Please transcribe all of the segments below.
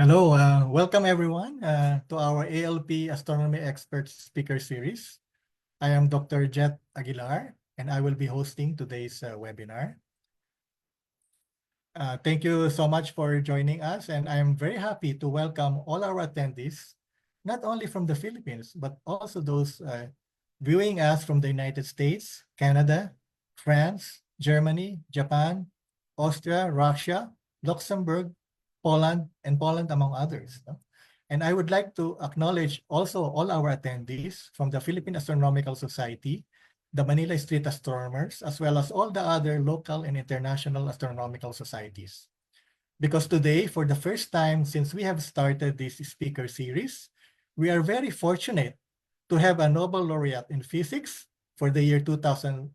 Hello, welcome everyone to our ALP Astronomy Experts Speaker Series. I am Dr. Jet Aguilar, and I will be hosting today's webinar. Thank you so much for joining us, and I am very happy to welcome all our attendees, not only from the Philippines, but also those viewing us from the United States, Canada, France, Germany, Japan, Austria, Russia, Luxembourg, Poland, among others. And I would like to acknowledge also all our attendees from the Philippine Astronomical Society, the Manila Street Astronomers, as well as all the other local and international astronomical societies. Because today, for the first time since we have started this speaker series, we are very fortunate to have a Nobel laureate in physics for the year 2006,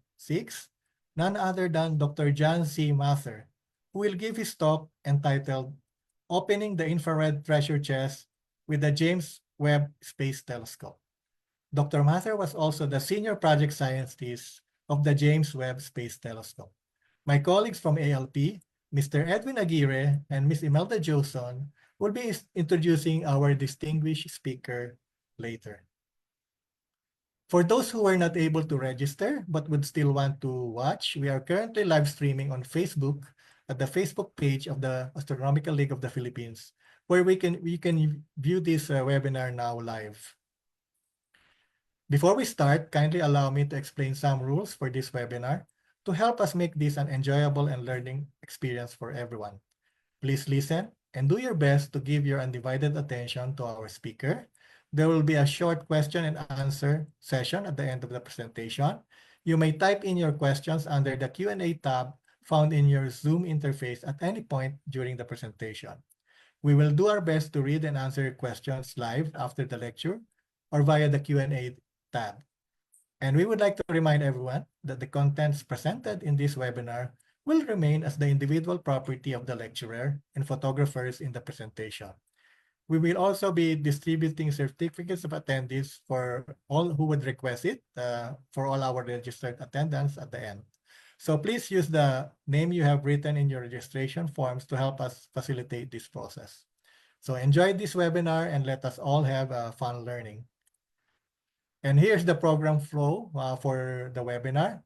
none other than Dr. John C. Mather, who will give his talk entitled Opening the Infrared Treasure Chest with the James Webb Space Telescope. Dr. Mather was also the senior project scientist of the James Webb Space Telescope. My colleagues from ALP, Mr. Edwin Aguirre and Ms. Imelda Joson, will be introducing our distinguished speaker later. For those who were not able to register but would still want to watch, we are currently live streaming on Facebook at the Facebook page of the Astronomical League of the Philippines, where we can view this webinar now live. Before we start, kindly allow me to explain some rules for this webinar to help us make this an enjoyable and learning experience for everyone. Please listen and do your best to give your undivided attention to our speaker. There will be a short question and answer session at the end of the presentation. You may type in your questions under the Q&A tab found in your Zoom interface at any point during the presentation. We will do our best to read and answer your questions live after the lecture or via the Q&A tab. And we would like to remind everyone that the contents presented in this webinar will remain as the individual property of the lecturer and photographers in the presentation. We will also be distributing certificates of attendance for all who would request it for all our registered attendants at the end. So please use the name you have written in your registration forms to help us facilitate this process. So enjoy this webinar and let us all have fun learning. And here's the program flow for the webinar.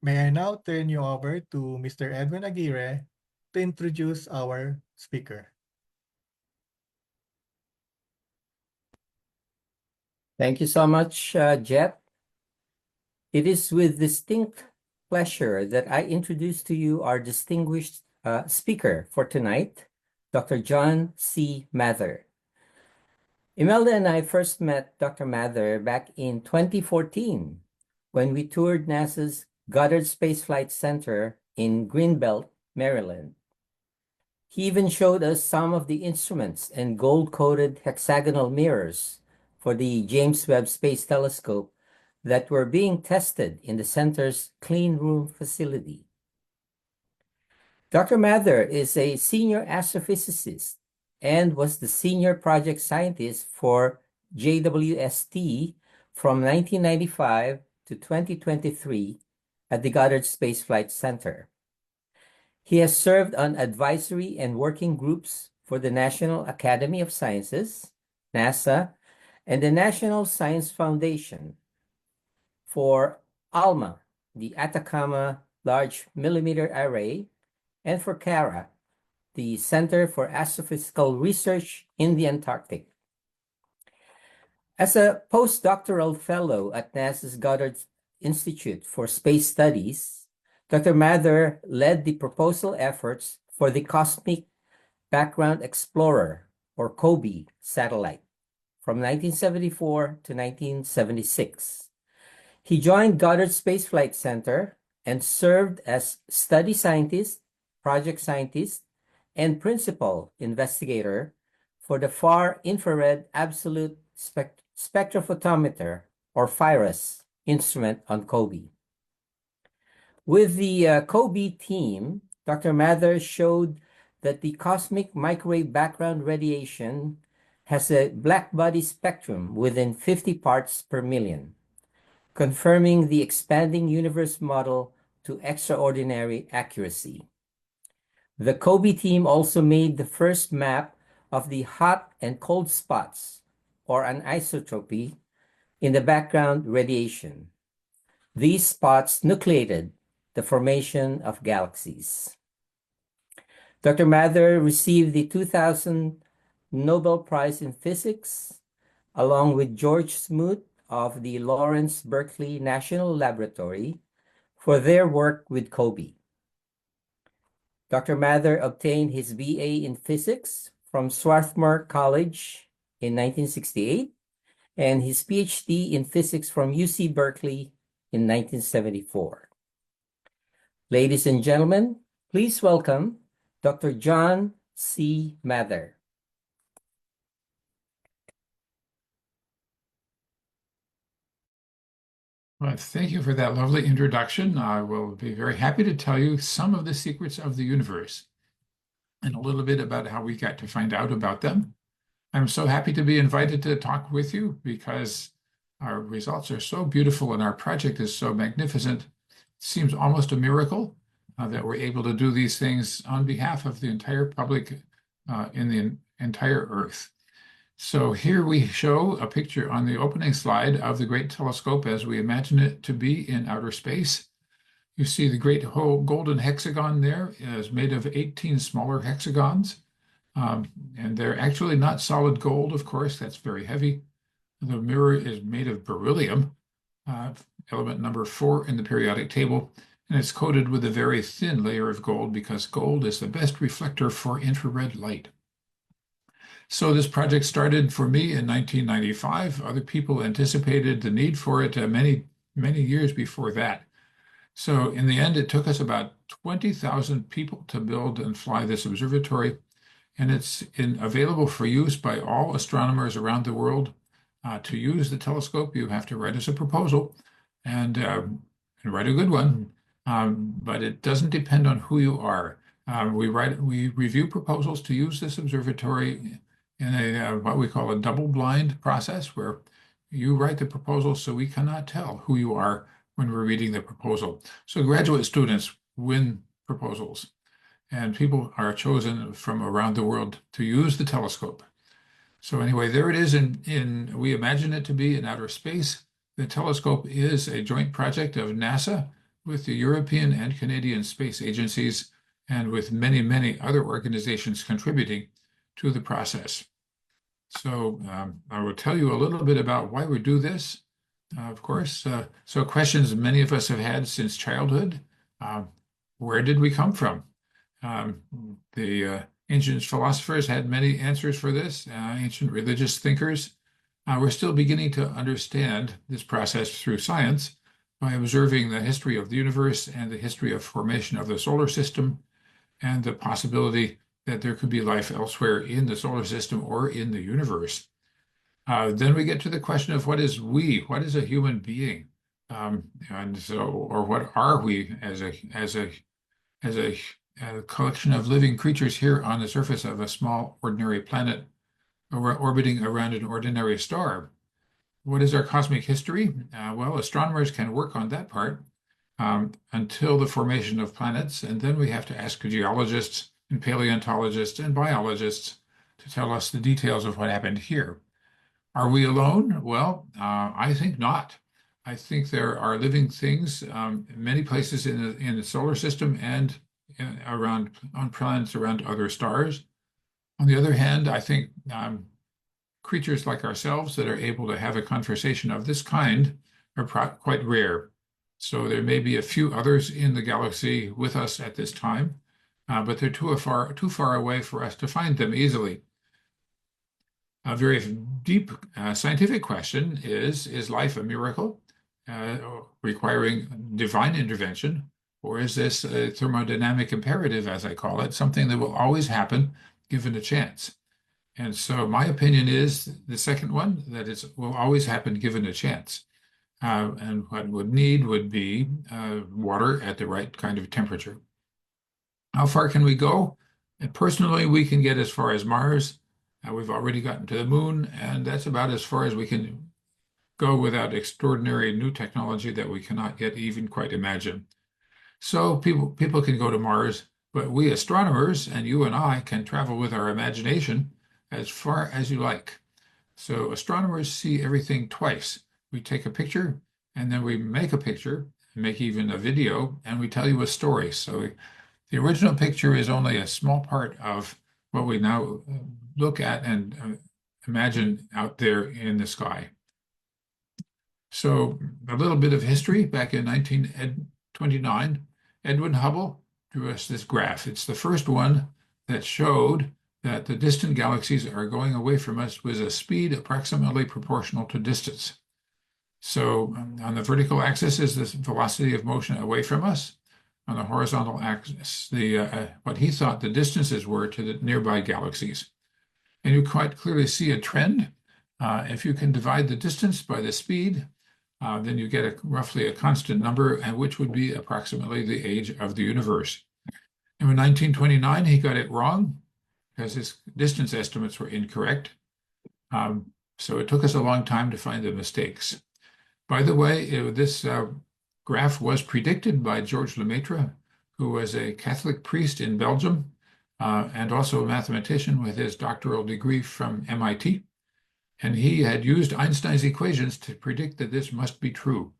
May I now turn you over to Mr. Edwin Aguirre to introduce our speaker. Thank you so much, Jet. It is with distinct pleasure that I introduce to you our distinguished speaker for tonight, Dr. John C. Mather. Imelda and I first met Dr. Mather back in 2014 when we toured NASA's Goddard Space Flight Center in Greenbelt, Maryland. He even showed us some of the instruments and gold-coated hexagonal mirrors for the James Webb Space Telescope that were being tested in the center's clean room facility. Dr. Mather is a senior astrophysicist and was the senior project scientist for JWST from 1995 to 2023 at the Goddard Space Flight Center. He has served on advisory and working groups for the National Academy of Sciences, NASA, and the National Science Foundation, for ALMA, the Atacama Large Millimeter Array, and for CARA, the Center for Astrophysical Research in the Antarctic. As a postdoctoral fellow at NASA's Goddard Institute for Space Studies, Dr. Mather led the proposal efforts for the Cosmic Background Explorer, or COBE, satellite from 1974 to 1976. He joined Goddard Space Flight Center and served as study scientist, project scientist, and principal investigator for the Far Infrared Absolute Spectrophotometer, or FIRAS, instrument on COBE. With the COBE team, Dr. Mather showed that the cosmic microwave background radiation has a blackbody spectrum within 50 parts per million, confirming the expanding universe model to extraordinary accuracy. The COBE team also made the first map of the hot and cold spots, or anisotropy, in the background radiation. These spots nucleated the formation of galaxies. Dr. Mather received the 2000 Nobel Prize in Physics, along with George Smoot of the Lawrence Berkeley National Laboratory, for their work with COBE. Dr. Mather obtained his BA in Physics from Swarthmore College in 1968 and his PhD in Physics from UC Berkeley in 1974. Ladies and gentlemen, please welcome Dr. John C. Mather. Well, thank you for that lovely introduction. I will be very happy to tell you some of the secrets of the universe and a little bit about how we got to find out about them. I'm so happy to be invited to talk with you because our results are so beautiful and our project is so magnificent. It seems almost a miracle that we're able to do these things on behalf of the entire public in the entire Earth. So here we show a picture on the opening slide of the great telescope as we imagine it to be in outer space. You see the great whole golden hexagon there is made of 18 smaller hexagons. And they're actually not solid gold, of course, that's very heavy. The mirror is made of beryllium, element number 4 in the periodic table, and it's coated with a very thin layer of gold because gold is the best reflector for infrared light. So this project started for me in 1995. Other people anticipated the need for it many years before that. So in the end, it took us about 20,000 people to build and fly this observatory, and it's available for use by all astronomers around the world. To use the telescope, you have to write us a proposal and write a good one, but it doesn't depend on who you are. We review proposals to use this observatory in a what we call a double-blind process, where you write the proposal so we cannot tell who you are when we're reading the proposal. So graduate students win proposals, and people are chosen from around the world to use the telescope. So anyway, there it is we imagine it to be in outer space. The telescope is a joint project of NASA with the European and Canadian space agencies and with many, many other organizations contributing to the process. So I will tell you a little bit about why we do this, of course. So questions many of us have had since childhood. Where did we come from? The ancient philosophers had many answers for this, ancient religious thinkers. We're still beginning to understand this process through science by observing the history of the universe and the history of formation of the solar system and the possibility that there could be life elsewhere in the solar system or in the universe. Then we get to the question of what is we? What is a human being? Or what are we as a collection of living creatures here on the surface of a small ordinary planet orbiting around an ordinary star? What is our cosmic history? Well, astronomers can work on that part until the formation of planets, and then we have to ask geologists and paleontologists and biologists to tell us the details of what happened here. Are we alone? Well, I think not. I think there are living things in many places in the solar system and on planets around other stars. On the other hand, I think creatures like ourselves that are able to have a conversation of this kind are quite rare. So there may be a few others in the galaxy with us at this time, but they're too far away for us to find them easily. A very deep scientific question is life a miracle requiring divine intervention, or is this a thermodynamic imperative, as I call it, something that will always happen given a chance? And so my opinion is the second one, that it will always happen given a chance. And what would be water at the right kind of temperature. How far can we go? And personally, we can get as far as Mars. We've already gotten to the moon, and that's about as far as we can go without extraordinary new technology that we cannot yet even quite imagine. So people can go to Mars, But we astronomers, and you and I, can travel with our imagination as far as you like. So astronomers see everything twice. We take a picture, and then we make a picture, make even a video, and we tell you a story. So the original picture is only a small part of what we now look at and imagine out there in the sky. So a little bit of history. Back in 1929, Edwin Hubble drew us this graph. It's the first one that showed that the distant galaxies are going away from us with a speed approximately proportional to distance. So on the vertical axis is the velocity of motion away from us. On the horizontal axis, what he thought the distances were to the nearby galaxies. And you quite clearly see a trend. If you can divide the distance by the speed, then you get roughly a constant number, which would be approximately the age of the universe. And in 1929, he got it wrong because his distance estimates were incorrect. So it took us a long time to find the mistakes. By the way, this graph was predicted by George Lemaitre, who was a Catholic priest in Belgium and also a mathematician with his doctoral degree from MIT. And he had used Einstein's equations to predict that this must be true.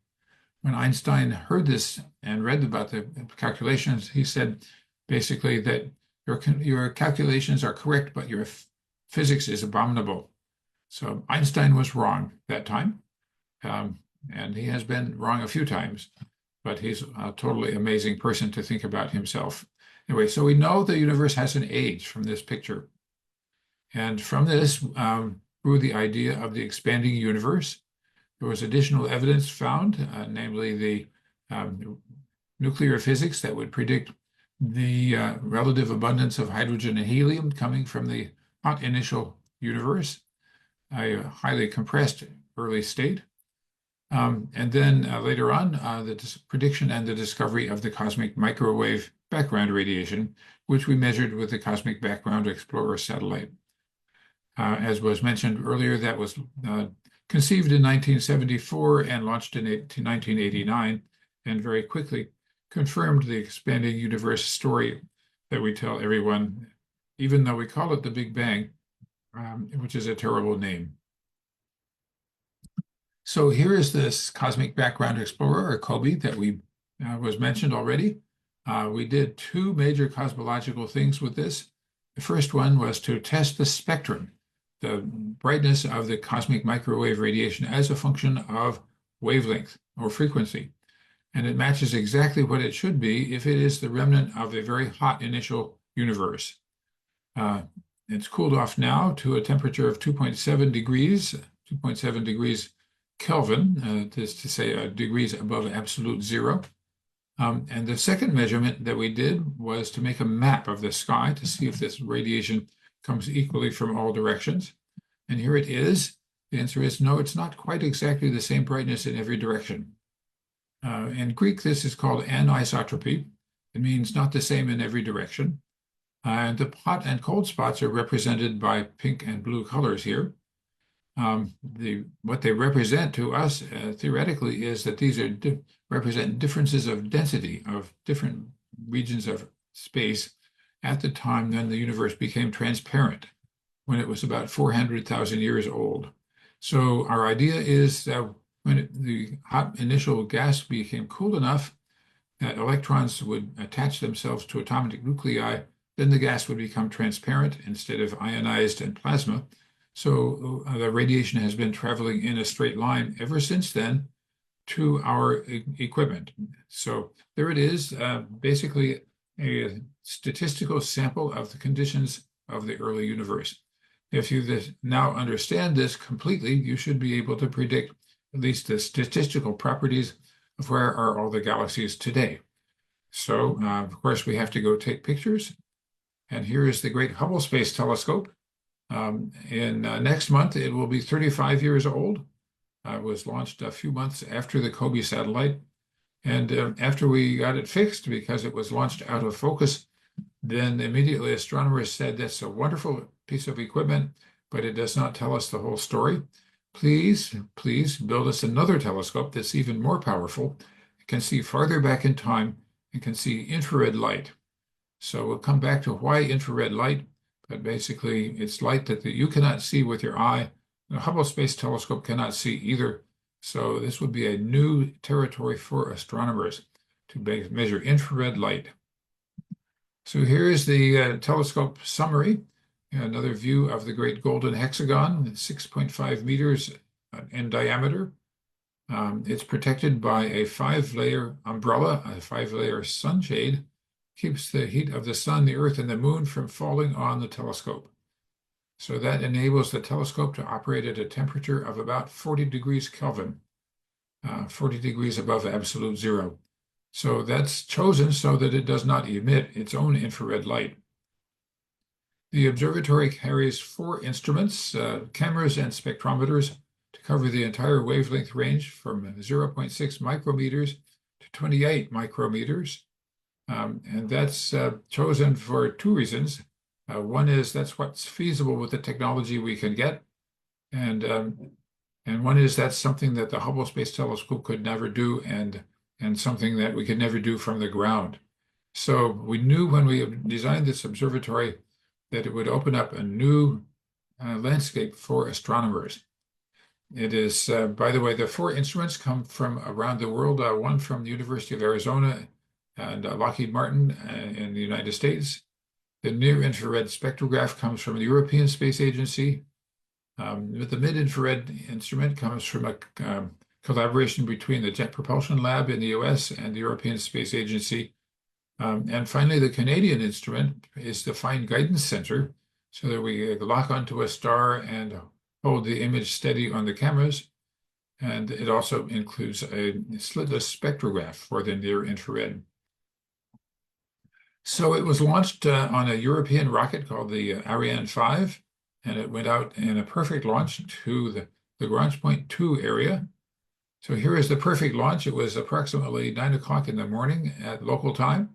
When Einstein heard this and read about the calculations, he said basically that your calculations are correct, but your physics is abominable. So Einstein was wrong that time. And he has been wrong a few times, but he's a totally amazing person to think about himself. Anyway, so we know the universe has an age from this picture. And from this grew the idea of the expanding universe. There was additional evidence found, namely the nuclear physics that would predict the relative abundance of hydrogen and helium coming from the hot initial universe, a highly compressed early state. And then later on, the prediction and the discovery of the cosmic microwave background radiation, which we measured with the Cosmic Background Explorer satellite. As was mentioned earlier, that was conceived in 1974 and launched in 1989, and very quickly confirmed the expanding universe story that we tell everyone, even though we call it the Big Bang, which is a terrible name. So here is this Cosmic Background Explorer, or COBE, that was mentioned already. We did two major cosmological things with this. The first one was to test the spectrum, the brightness of the cosmic microwave radiation as a function of wavelength or frequency. And it matches exactly what it should be if it is the remnant of a very hot initial universe. It's cooled off now to a temperature of 2.7 degrees Kelvin, is to say degrees above absolute zero. And the second measurement that we did was to make a map of the sky to see if this radiation comes equally from all directions. And here it is. The answer is no, it's not quite exactly the same brightness in every direction. In Greek, this is called anisotropy. It means not the same in every direction. And the hot and cold spots are represented by pink and blue colors here. What they represent to us theoretically is that these represent differences of density of different regions of space at the time when the universe became transparent, when it was about 400,000 years old. So our idea is that when the hot initial gas became cool enough that electrons would attach themselves to atomic nuclei, then the gas would become transparent instead of ionized and plasma. So the radiation has been traveling in a straight line ever since then to our equipment. So there it is, basically a statistical sample of the conditions of the early universe. If you now understand this completely, you should be able to predict at least the statistical properties of where are all the galaxies today. So, of course, we have to go take pictures. And here is the great Hubble Space Telescope. Next month, it will be 35 years old. It was launched a few months after the COBE satellite. And after we got it fixed, because it was launched out of focus, then immediately astronomers said, that's a wonderful piece of equipment, but it does not tell us the whole story. Please build us another telescope that's even more powerful. It can see farther back in time and can see infrared light. So we'll come back to why infrared light, but basically it's light that you cannot see with your eye. The Hubble Space Telescope cannot see either. So this would be a new territory for astronomers to measure infrared light. So here is the telescope summary. Another view of the great golden hexagon, 6.5 meters in diameter. It's protected by a 5-layer umbrella, a 5-layer sunshade, keeps the heat of the sun, the earth, and the moon from falling on the telescope. So that enables the telescope to operate at a temperature of about 40 degrees Kelvin, 40 degrees above absolute zero. So that's chosen so that it does not emit its own infrared light. The observatory carries 4 instruments, cameras and spectrometers, to cover the entire wavelength range from 0.6 micrometers to 28 micrometers. And that's chosen for 2 reasons. One is that's what's feasible with the technology we can get. And one is that's something that the Hubble Space Telescope could never do, and something that we could never do from the ground. So we knew when we designed this observatory that it would open up a new landscape for astronomers. It is, by the way, the 4 instruments come from around the world, one from the University of Arizona and Lockheed Martin in the United States. The near-infrared spectrograph comes from the European Space Agency. But the mid-infrared instrument comes from a collaboration between the Jet Propulsion Lab in the US and the European Space Agency. And finally, the Canadian instrument is the Fine Guidance Center, so that we lock onto a star and hold the image steady on the cameras. And it also includes a slitless spectrograph for the near-infrared. So it was launched on a European rocket called the Ariane 5, and it went out in a perfect launch to the Lagrange point 2 area. So here is the perfect launch. It was approximately 9 o'clock in the morning at local time.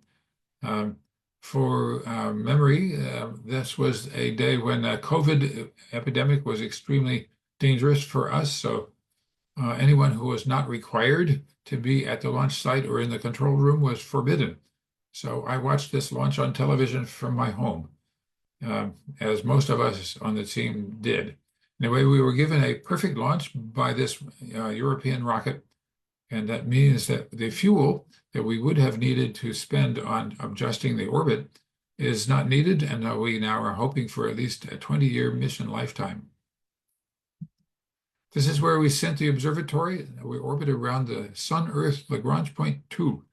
For memory, this was a day when a COVID epidemic was extremely dangerous for us. So anyone who was not required to be at the launch site or in the control room was forbidden. So I watched this launch on television from my home, as most of us on the team did. Anyway, we were given a perfect launch by this European rocket, and that means that the fuel that we would have needed to spend on adjusting the orbit is not needed, and we now are hoping for at least a 20-year mission lifetime. This is where we sent the observatory. We orbit around the Sun-Earth Lagrange point 2.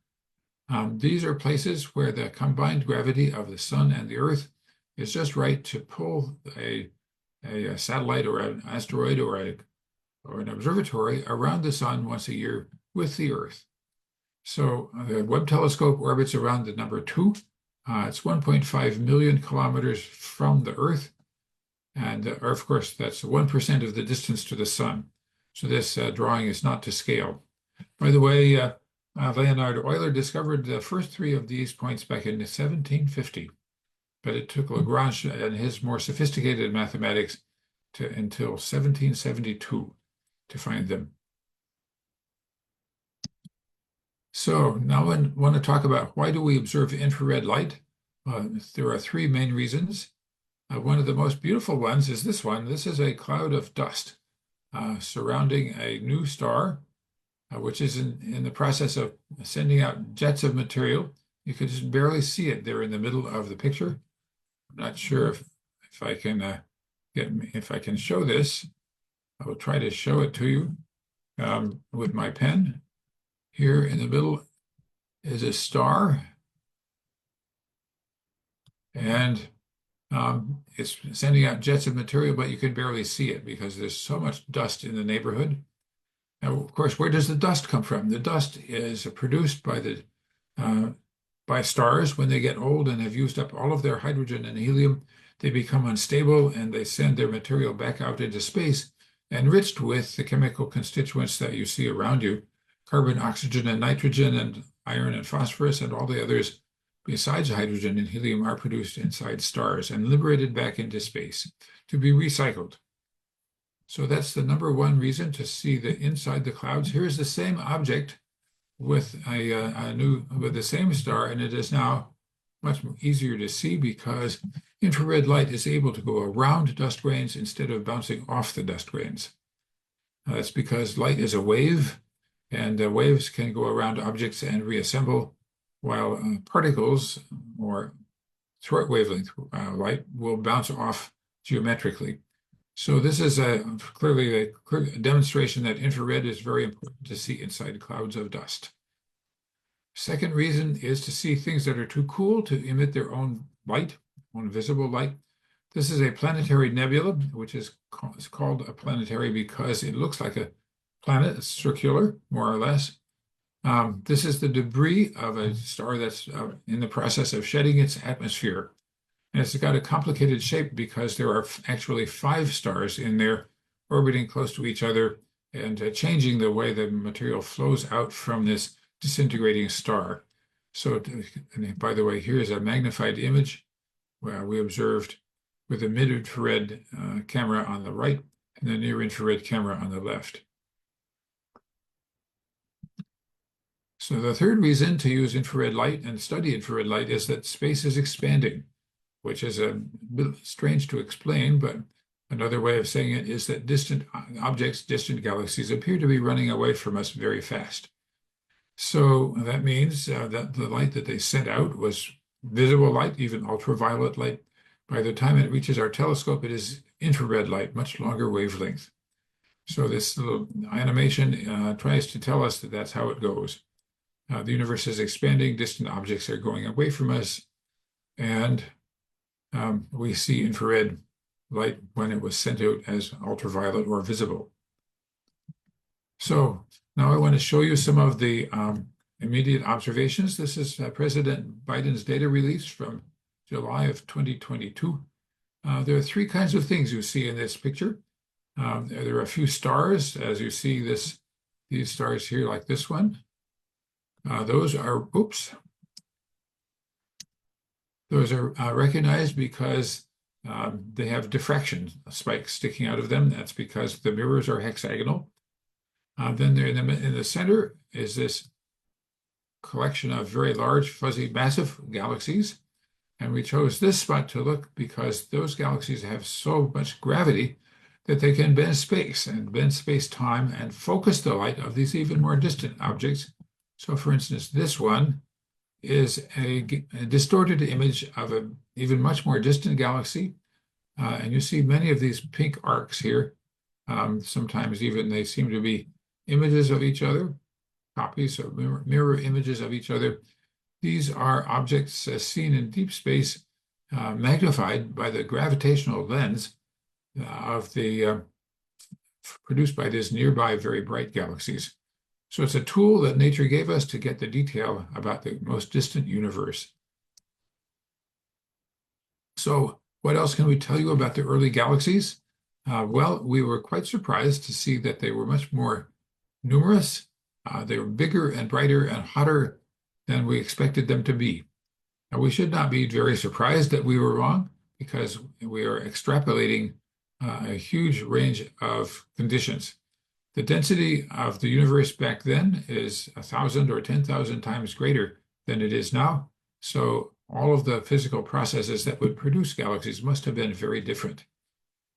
These are places where the combined gravity of the Sun and the Earth is just right to pull a satellite or an asteroid or an observatory around the Sun once a year with the Earth. So the Webb telescope orbits around the number 2. It's 1.5 million kilometers from the Earth. And of course, that's 1% of the distance to the Sun. So this drawing is not to scale. By the way, Leonhard Euler discovered the first 3 of these points back in 1750. But it took Lagrange and his more sophisticated mathematics until 1772 to find them. So now I want to talk about why do we observe infrared light? There are 3 main reasons. One of the most beautiful ones is this one. This is a cloud of dust surrounding a new star, which is in the process of sending out jets of material. You can just barely see it there in the middle of the picture. I'm not sure if I can show this. I will try to show it to you with my pen. Here in the middle is a star, and it's sending out jets of material, but you can barely see it because there's so much dust in the neighborhood. Now, of course, where does the dust come from? The dust is produced by stars. When they get old and have used up all of their hydrogen and helium, they become unstable and they send their material back out into space, enriched with the chemical constituents that you see around you: carbon, oxygen, and nitrogen, and iron and phosphorus, and all the others besides hydrogen and helium are produced inside stars and liberated back into space to be recycled. So that's the number 1 reason to see the inside the clouds. Here's the same object with the same star, and it is now much easier to see because infrared light is able to go around dust grains instead of bouncing off the dust grains. That's because light is a wave, and waves can go around objects and reassemble, while particles or short wavelength light will bounce off geometrically. So this is clearly a clear demonstration that infrared is very important to see inside clouds of dust. Second reason is to see things that are too cool to emit their own light, own visible light. This is a planetary nebula, which is called a planetary because it looks like a planet. It's circular, more or less. This is the debris of a star that's in the process of shedding its atmosphere. And it's got a complicated shape because there are actually 5 stars in there orbiting close to each other and changing the way the material flows out from this disintegrating star. So, by the way, here's a magnified image where we observed with a mid-infrared camera on the right and a near-infrared camera on the left. So the third reason to use infrared light and study infrared light is that space is expanding, which is a bit strange to explain, but another way of saying it is that distant objects, distant galaxies appear to be running away from us very fast. So that means that the light that they sent out was visible light, even ultraviolet light. By the time it reaches our telescope, it is infrared light, much longer wavelength. So this little animation tries to tell us that that's how it goes. The universe is expanding, distant objects are going away from us, and we see infrared light when it was sent out as ultraviolet or visible. So now I want to show you some of the immediate observations. This is President Biden's data release from July of 2022. There are 3 kinds of things you see in this picture. There are a few stars, as you see these stars here, like this one. Those are recognized because they have diffraction spikes sticking out of them. That's because the mirrors are hexagonal. Then there in the center is this collection of very large, fuzzy, massive galaxies. And we chose this spot to look because those galaxies have so much gravity that they can bend space and bend space-time and focus the light of these even more distant objects. So for instance, this one is a distorted image of an even much more distant galaxy. And you see many of these pink arcs here. Sometimes even they seem to be images of each other, copies of mirror images of each other. These are objects seen in deep space, magnified by the gravitational lens of the produced by these nearby very bright galaxies. So it's a tool that nature gave us to get the detail about the most distant universe. So what else can we tell you about the early galaxies? Well, we were quite surprised to see that they were much more numerous. They were bigger and brighter and hotter than we expected them to be. Now, we should not be very surprised that we were wrong because we are extrapolating a huge range of conditions. The density of the universe back then is 1,000 or 10,000 times greater than it is now. So all of the physical processes that would produce galaxies must have been very different.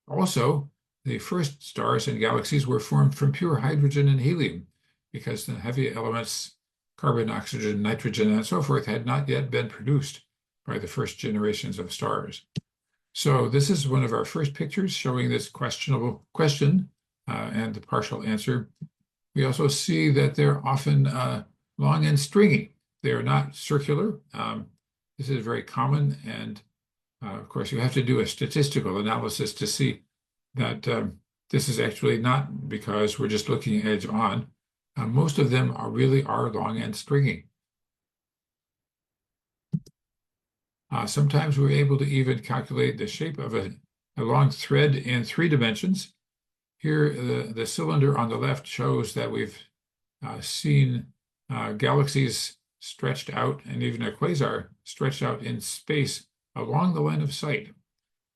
Also, the first stars and galaxies were formed from pure hydrogen and helium because the heavy elements, carbon, oxygen, nitrogen, and so forth, had not yet been produced by the first generations of stars. So this is one of our first pictures showing this questionable question and the partial answer. We also see that they're often long and stringy. They are not circular. This is very common. And of course, you have to do a statistical analysis to see that this is actually not because we're just looking edge on. Most of them really are long and stringy. Sometimes we're able to even calculate the shape of a long thread in 3 dimensions. Here, the cylinder on the left shows that we've seen galaxies stretched out and even a quasar stretched out in space along the line of sight.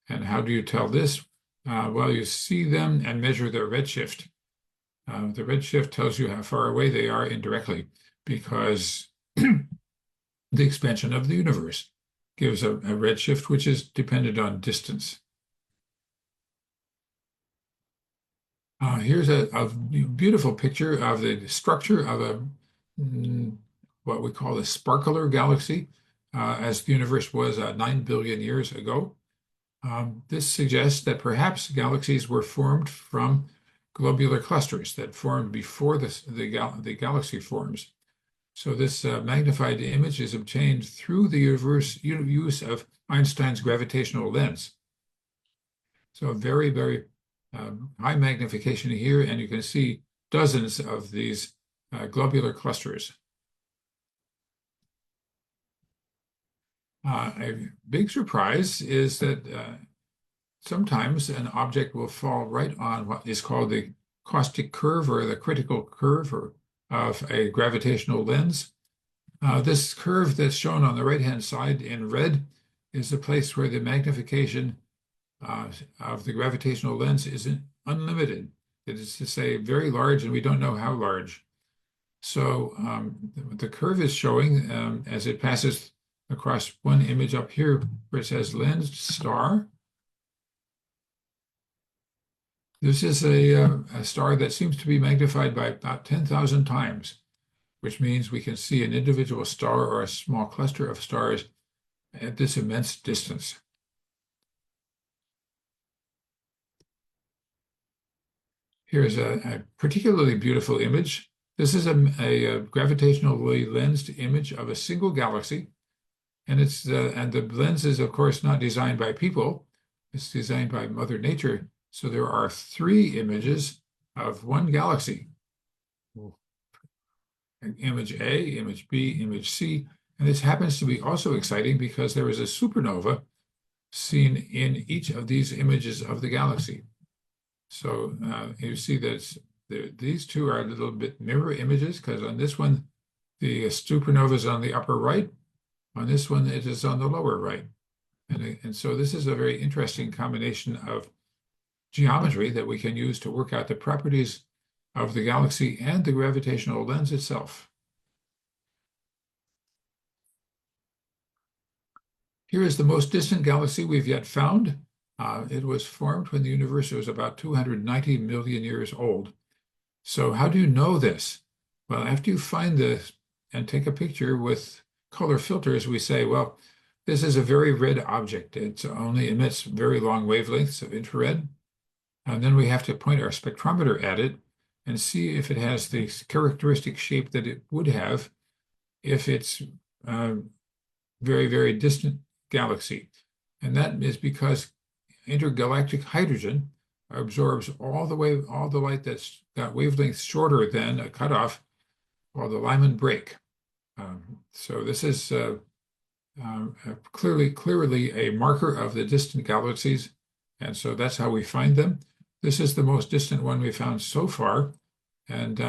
And how do you tell this? Well, you see them and measure their redshift. The redshift tells you how far away they are indirectly because the expansion of the universe. gives a redshift, which is dependent on distance. Here's a beautiful picture of the structure of what we call a sparkler galaxy, as the universe was 9 billion years ago. This suggests that perhaps galaxies were formed from globular clusters that formed before the galaxy forms. So this magnified image is obtained through the use of Einstein's gravitational lens. So very, very high magnification here, and you can see dozens of these globular clusters. A big surprise is that sometimes an object will fall right on what is called the caustic curve or the critical curve of a gravitational lens. This curve that's shown on the right-hand side in red is the place where the magnification of the gravitational lens isn't unlimited. It is to say very large, and we don't know how large. So the curve is showing as it passes across one image up here where it says lensed star. This is a star that seems to be magnified by about 10,000 times, which means we can see an individual star or a small cluster of stars at this immense distance. Here's a particularly beautiful image. This is a gravitationally lensed image of a single galaxy. And the lens is, of course, not designed by people. It's designed by Mother Nature. So there are 3 images of one galaxy. Image A, image B, image C. And this happens to be also exciting because there is a supernova seen in each of these images of the galaxy. So you see that these 2 are a little bit mirror images, because on this one, the supernova is on the upper right. On this one, it is on the lower right. And so this is a very interesting combination of geometry that we can use to work out the properties of the galaxy and the gravitational lens itself. Here is the most distant galaxy we've yet found. It was formed when the universe was about 290 million years old. So how do you know this? Well, after you find this and take a picture with color filters, we say, well, this is a very red object. It only emits very long wavelengths of infrared. And then we have to point our spectrometer at it and see if it has the characteristic shape that it would have if it's a very, very distant galaxy. And that is because intergalactic hydrogen absorbs all the light that's got wavelengths shorter than a cutoff called the Lyman break. So this is clearly a marker of the distant galaxies, and so that's how we find them. This is the most distant one we found so far, and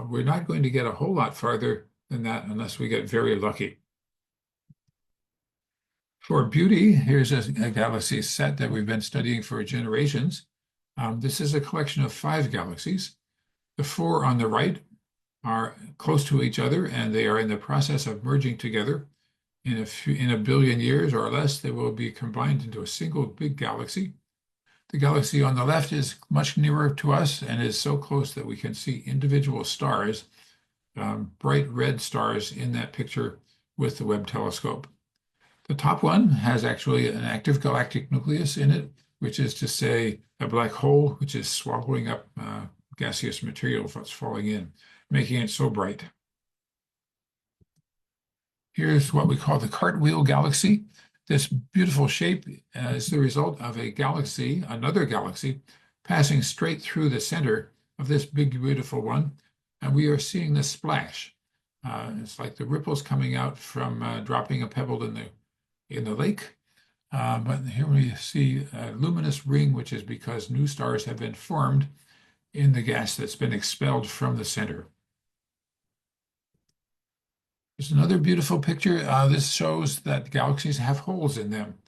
we're not going to get a whole lot farther than that unless we get very lucky. For beauty, here's a galaxy set that we've been studying for generations. This is a collection of 5 galaxies. The 4 on the right are close to each other, and they are in the process of merging together. In a billion years or less, they will be combined into a single big galaxy. The galaxy on the left is much nearer to us and is so close that we can see individual stars, bright red stars in that picture with the Webb telescope. The top one has actually an active galactic nucleus in it, which is to say a black hole which is swallowing up gaseous material that's falling in, making it so bright. Here's what we call the cartwheel galaxy. This beautiful shape is the result of a galaxy, another galaxy, passing straight through the center of this big, beautiful one. And we are seeing this splash. It's like the ripples coming out from dropping a pebble in the lake. But here we see a luminous ring, which is because new stars have been formed in the gas that's been expelled from the center. There's another beautiful picture. This shows that galaxies have holes in them.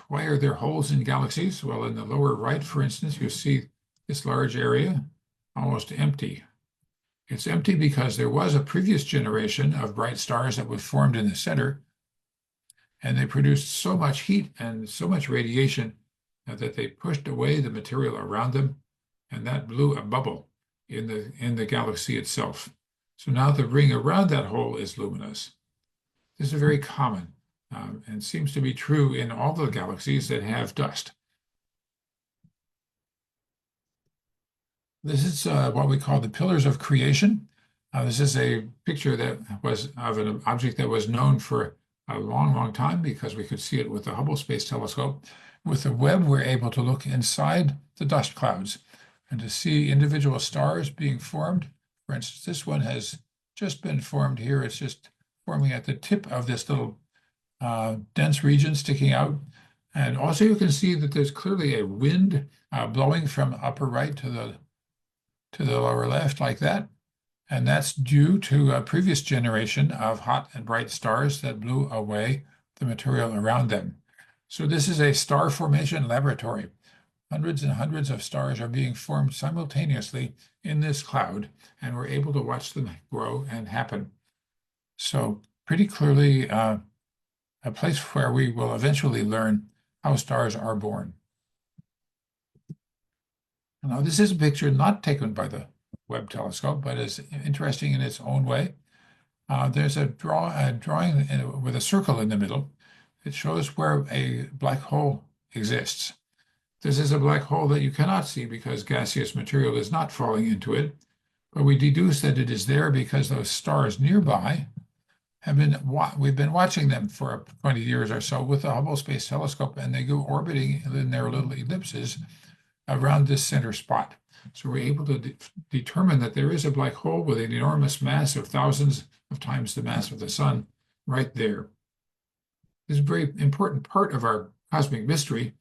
Why are there holes in galaxies? Well, in the lower right, for instance, you see this large area almost empty. It's empty because there was a previous generation of bright stars that was formed in the center. and they produced so much heat and so much radiation that they pushed away the material around them, and that blew a bubble in the galaxy itself. So now the ring around that hole is luminous. This is very common and seems to be true in all the galaxies that have dust. This is what we call the pillars of creation. This is a picture that was of an object that was known for a long, long time because we could see it with the Hubble Space Telescope. With the Webb, we're able to look inside the dust clouds and to see individual stars being formed. For instance, this one has just been formed here. It's just forming at the tip of this little dense region sticking out. And also you can see that there's clearly a wind blowing from upper right to the lower left like that. And that's due to a previous generation of hot and bright stars that blew away the material around them. So this is a star formation laboratory. Hundreds and hundreds of stars are being formed simultaneously in this cloud, and we're able to watch them grow and happen. So pretty clearly a place where we will eventually learn how stars are born. Now, this is a picture not taken by the Webb telescope, but is interesting in its own way. There's a drawing with a circle in the middle. It shows where a black hole exists. This is a black hole that you cannot see because gaseous material is not falling into it, but we deduce that it is there because those stars nearby we've been watching them for 20 years or so with the Hubble Space Telescope, and they go orbiting in their little ellipses around this center spot. So we're able to determine that there is a black hole with an enormous mass of thousands of times the mass of the sun right there. This is a very important part of our cosmic mystery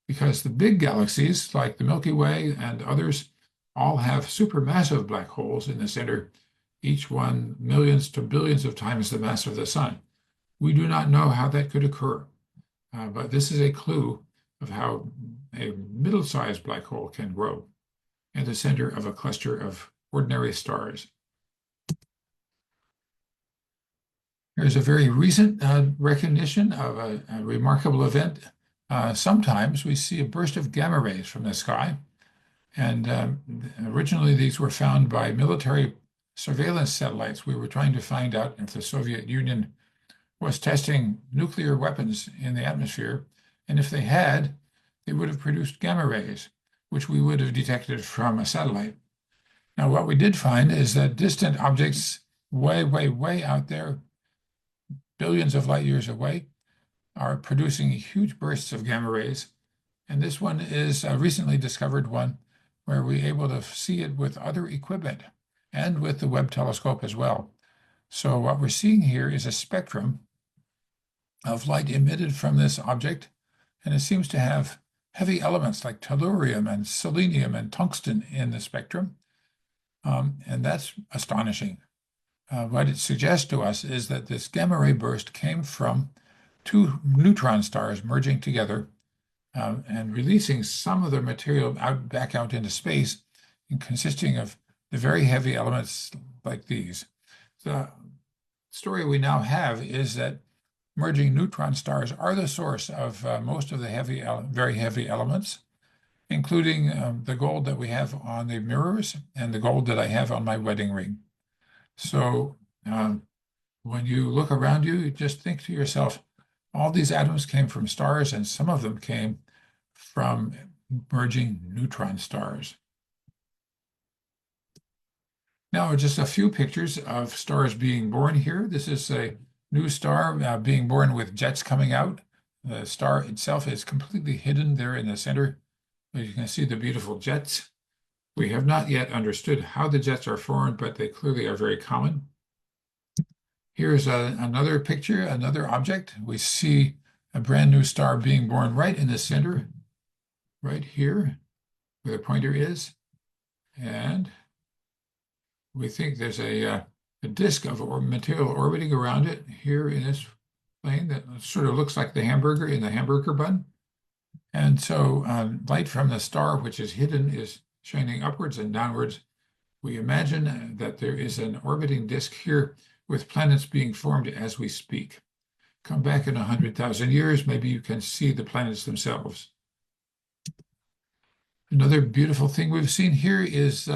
because the big galaxies, like the Milky Way and others, all have supermassive black holes in the center, each one millions to billions of times the mass of the sun. We do not know how that could occur, but this is a clue of how a middle-sized black hole can grow in the center of a cluster of ordinary stars. Here's a very recent recognition of a remarkable event. Sometimes we see a burst of gamma rays from the sky, and originally these were found by military surveillance satellites. We were trying to find out if the Soviet Union was testing nuclear weapons in the atmosphere, and if they had, they would have produced gamma rays, which we would have detected from a satellite. Now, what we did find is that distant objects way, way, way out there, billions of light years away, are producing huge bursts of gamma rays. And this one is a recently discovered one where we're able to see it with other equipment and with the Webb telescope as well. So what we're seeing here is a spectrum of light emitted from this object, and it seems to have heavy elements like tellurium and selenium and tungsten in the spectrum. And that's astonishing. What it suggests to us is that this gamma ray burst came from two neutron stars merging together and releasing some of their material back out into space, and consisting of the very heavy elements like these. The story we now have is that merging neutron stars are the source of most of the very heavy elements, including the gold that we have on the mirrors and the gold that I have on my wedding ring. So when you look around you, just think to yourself, all these atoms came from stars, and some of them came from merging neutron stars. Now, just a few pictures of stars being born here. This is a new star being born with jets coming out. The star itself is completely hidden there in the center, but you can see the beautiful jets. We have not yet understood how the jets are formed, but they clearly are very common. Here's another picture, another object. We see a brand new star being born right in the center, right here, where the pointer is. And we think there's a disk of material orbiting around it here in this plane that sort of looks like the hamburger in the hamburger bun. And so light from the star, which is hidden, is shining upwards and downwards. We imagine that there is an orbiting disk here with planets being formed as we speak. Come back in 100,000 years, maybe you can see the planets themselves. Another beautiful thing we've seen here is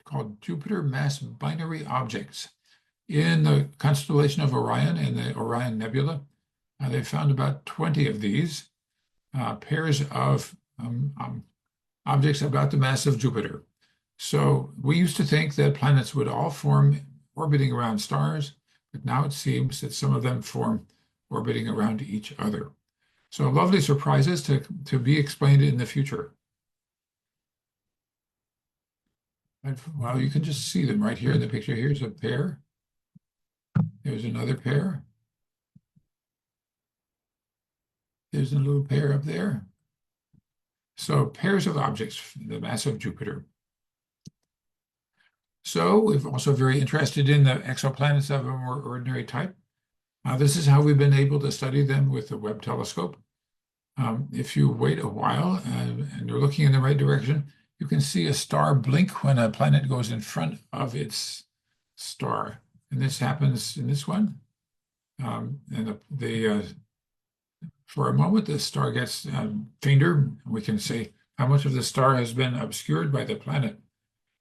called Jupiter mass binary objects. In the constellation of Orion and the Orion Nebula, they found about 20 of these pairs of objects about the mass of Jupiter. So we used to think that planets would all form orbiting around stars, but now it seems that some of them form orbiting around each other. So lovely surprises to be explained in the future. Well, you can just see them right here in the picture. Here's a pair. There's another pair. There's a little pair up there. So pairs of objects, the mass of Jupiter. So we're also very interested in the exoplanets of a more ordinary type. This is how we've been able to study them with the Webb telescope. If you wait a while and you're looking in the right direction, you can see a star blink when a planet goes in front of its star. And this happens in this one. For a moment, the star gets fainter. We can say how much of the star has been obscured by the planet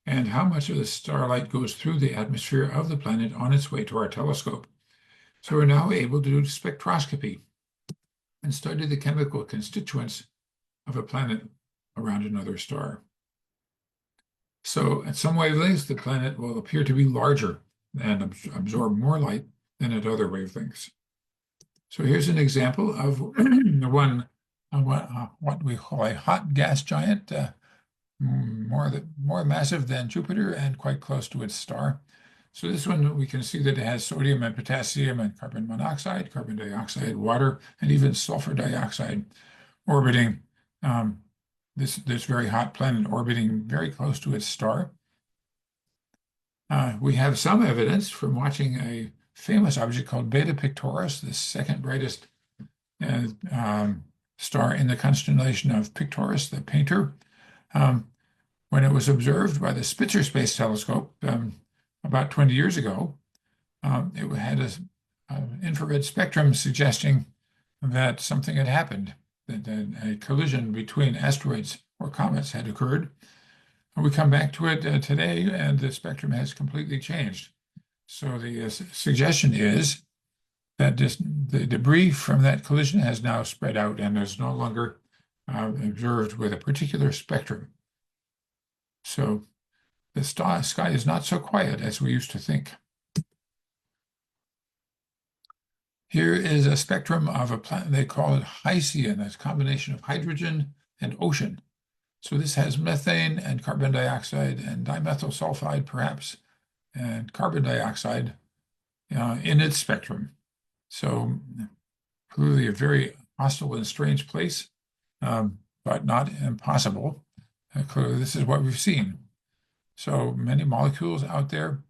and how much of the starlight goes through the atmosphere of the planet on its way to our telescope. So we're now able to do spectroscopy and study the chemical constituents of a planet around another star. So at some wavelengths, the planet will appear to be larger and absorb more light than at other wavelengths. So here's an example of what we call a hot gas giant, more massive than Jupiter and quite close to its star. So this one, we can see that it has sodium and potassium and carbon monoxide, carbon dioxide, water, and even sulfur dioxide orbiting this very hot planet orbiting very close to its star. We have some evidence from watching a famous object called Beta Pictoris, the second brightest star in the constellation of Pictoris, the painter. When it was observed by the Spitzer Space Telescope about 20 years ago, it had an infrared spectrum suggesting that something had happened, that a collision between asteroids or comets had occurred. And we come back to it today, and the spectrum has completely changed. So the suggestion is that the debris from that collision has now spread out and is no longer observed with a particular spectrum. So the sky is not so quiet as we used to think. Here is a spectrum of a planet. They call it Hycean. That's a combination of hydrogen and ocean. So this has methane and carbon dioxide and dimethyl sulfide, perhaps, and carbon dioxide in its spectrum. So clearly a very hostile and strange place, but not impossible. Clearly this is what we've seen. So many molecules out there.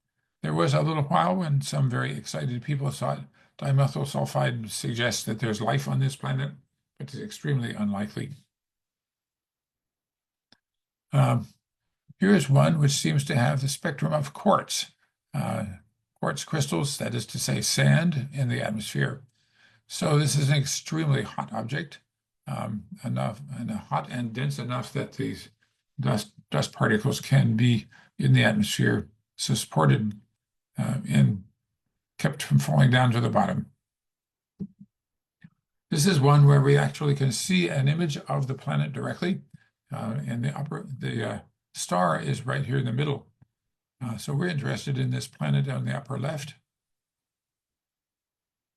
There was a little while when some very excited people thought dimethyl sulfide suggests that there's life on this planet, but it's extremely unlikely. Here is one which seems to have the spectrum of quartz. Quartz crystals, that is to say sand in the atmosphere. So this is an extremely hot object, hot and dense enough that these dust particles can be in the atmosphere, supported kept from falling down to the bottom. This is one where we actually can see an image of the planet directly. The star is right here in the middle. So we're interested in this planet on the upper left.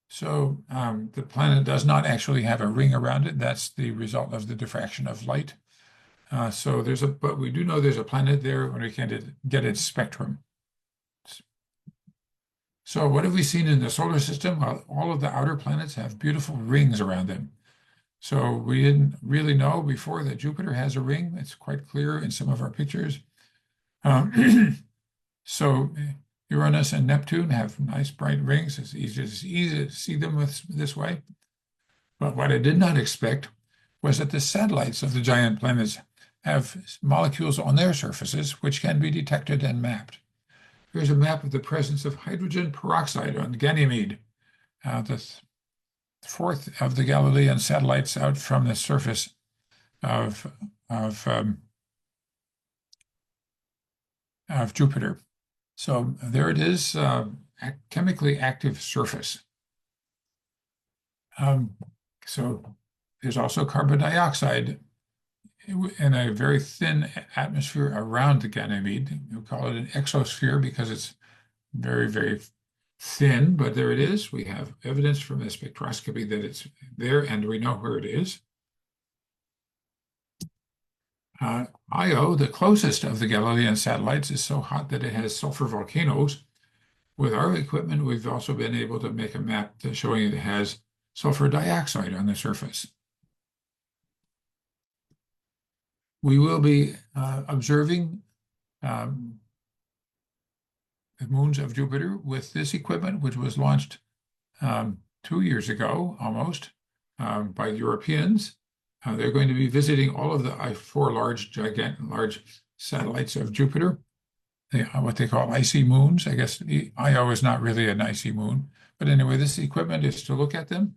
So the planet does not actually have a ring around it. That's the result of the diffraction of light. But we do know there's a planet there when we can get its spectrum. So what have we seen in the solar system? Well, all of the outer planets have beautiful rings around them. So we didn't really know before that Jupiter has a ring. It's quite clear in some of our pictures. So Uranus and Neptune have nice bright rings. It's easy to see them this way. But what I did not expect was that the satellites of the giant planets have molecules on their surfaces which can be detected and mapped. Here's a map of the presence of hydrogen peroxide on Ganymede. the fourth of the Galilean satellites out from the surface of Jupiter. So there it is, chemically active surface. So there's also carbon dioxide in a very thin atmosphere around Ganymede. We call it an exosphere because it's very, very thin, but there it is. We have evidence from the spectroscopy that it's there, and we know where it is. Io, the closest of the Galilean satellites, is so hot that it has sulfur volcanoes. With our equipment, we've also been able to make a map showing it has sulfur dioxide on the surface. We will be observing the moons of Jupiter with this equipment, which was launched 2 years ago, almost, by Europeans. They're going to be visiting all of the four large satellites of Jupiter, what they call icy moons. I guess Io is not really an icy moon, but anyway, this equipment is to look at them.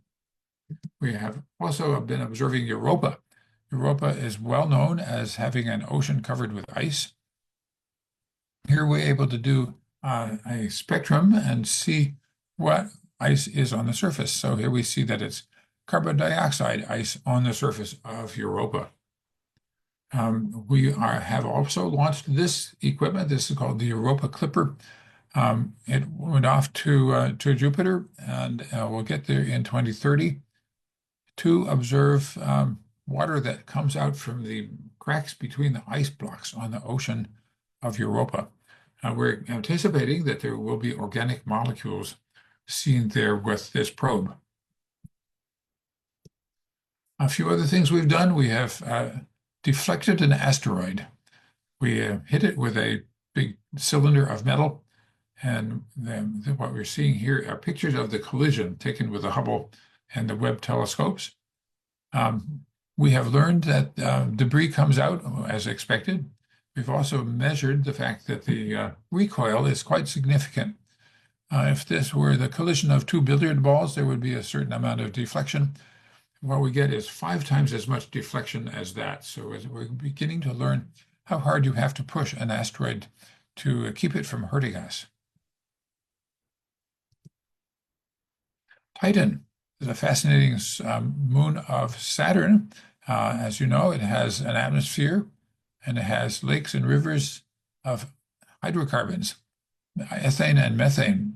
We have also been observing Europa. Europa is well known as having an ocean covered with ice. Here we're able to do a spectrum and see what ice is on the surface. So here we see that it's carbon dioxide ice on the surface of Europa. We have also launched this equipment. This is called the Europa Clipper. It went off to Jupiter, and we'll get there in 2030 to observe water that comes out from the cracks between the ice blocks on the ocean of Europa. We're anticipating that there will be organic molecules seen there with this probe. A few other things we've done. We have deflected an asteroid. We hit it with a big cylinder of metal, and what we're seeing here are pictures of the collision taken with the Hubble and the Webb telescopes. We have learned that debris comes out as expected. We've also measured the fact that the recoil is quite significant. If this were the collision of two billiard balls, there would be a certain amount of deflection. What we get is 5 times as much deflection as that. So we're beginning to learn how hard you have to push an asteroid to keep it from hurting us. Titan is a fascinating moon of Saturn. As you know, it has an atmosphere and it has lakes and rivers of hydrocarbons, ethane and methane.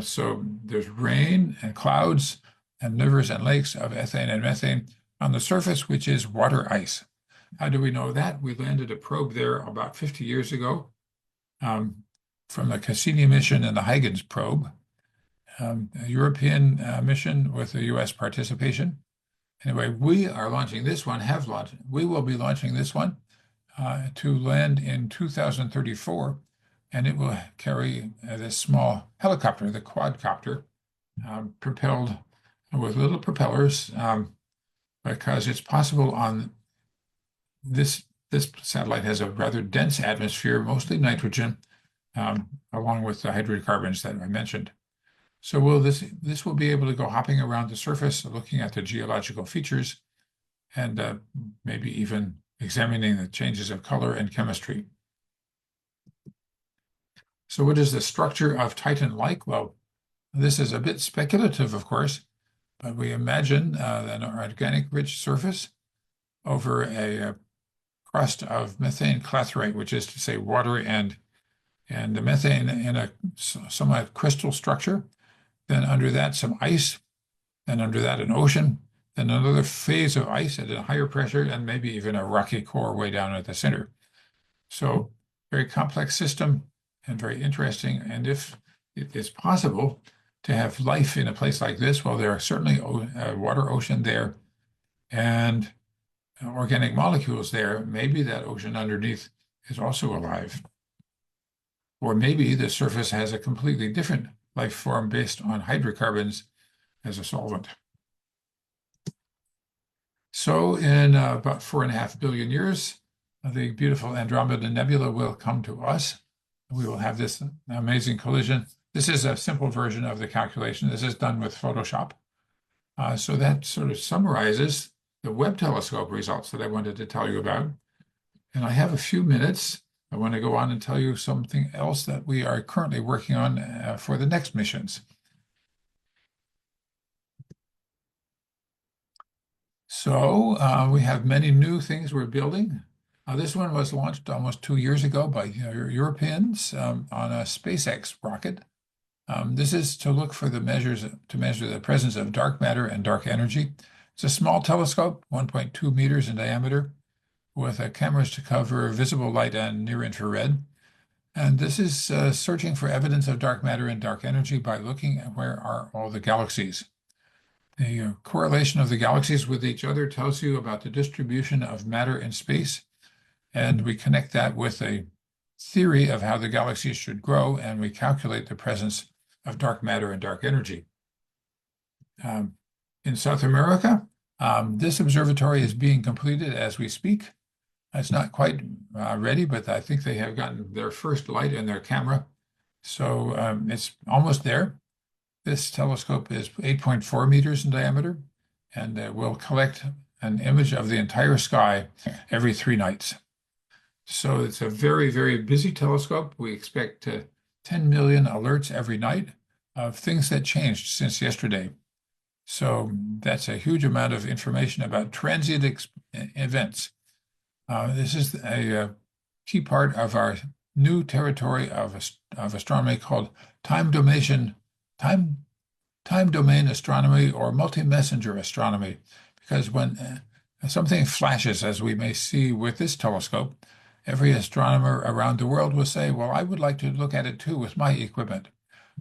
So there's rain and clouds and rivers and lakes of ethane and methane on the surface, which is water ice. How do we know that? We landed a probe there about 50 years ago from the Cassini mission and the Huygens probe, a European mission with the US participation. Anyway, we are launching this one, we will be launching this one to land in 2034, and it will carry this small helicopter, the quadcopter, propelled with little propellers, because it's possible on this satellite has a rather dense atmosphere, mostly nitrogen, along with the hydrocarbons that I mentioned. So this will be able to go hopping around the surface, looking at the geological features, and maybe even examining the changes of color and chemistry. So what is the structure of Titan like? Well, this is a bit speculative, of course, but we imagine an organic-rich surface over a crust of methane clathrate, which is to say water and the methane in a somewhat crystal structure. Then under that, some ice, then under that, an ocean, then another phase of ice at a higher pressure, and maybe even a rocky core way down at the center. So very complex system and very interesting. And if it is possible to have life in a place like this, well, there are certainly a water ocean there and organic molecules there. Maybe that ocean underneath is also alive. Or maybe the surface has a completely different life form based on hydrocarbons as a solvent. So in about 4.5 billion years, the beautiful Andromeda Nebula will come to us. We will have this amazing collision This is a simple version of the calculation. This is done with Photoshop. So that sort of summarizes the Webb telescope results that I wanted to tell you about. And I have a few minutes. I want to go on and tell you something else that we are currently working on for the next missions. So we have many new things we're building. This one was launched almost 2 years ago by Europeans on a SpaceX rocket. This is to look for the measure the presence of dark matter and dark energy. It's a small telescope, 1.2 meters in diameter, with cameras to cover visible light and near-infrared. And this is searching for evidence of dark matter and dark energy by looking at where are all the galaxies. The correlation of the galaxies with each other tells you about the distribution of matter in space, and we connect that with a theory of how the galaxies should grow, and we calculate the presence of dark matter and dark energy. In South America, this observatory is being completed as we speak. It's not quite ready, but I think they have gotten their first light in their camera. So it's almost there. This telescope is 8.4 meters in diameter, and will collect an image of the entire sky every 3 nights. So it's a very, very busy telescope. We expect 10 million alerts every night of things that changed since yesterday. So that's a huge amount of information about transient events. This is a key part of our new territory of astronomy called time domain astronomy or multi-messenger astronomy, because when something flashes, as we may see with this telescope, every astronomer around the world will say, well, I would like to look at it too with my equipment.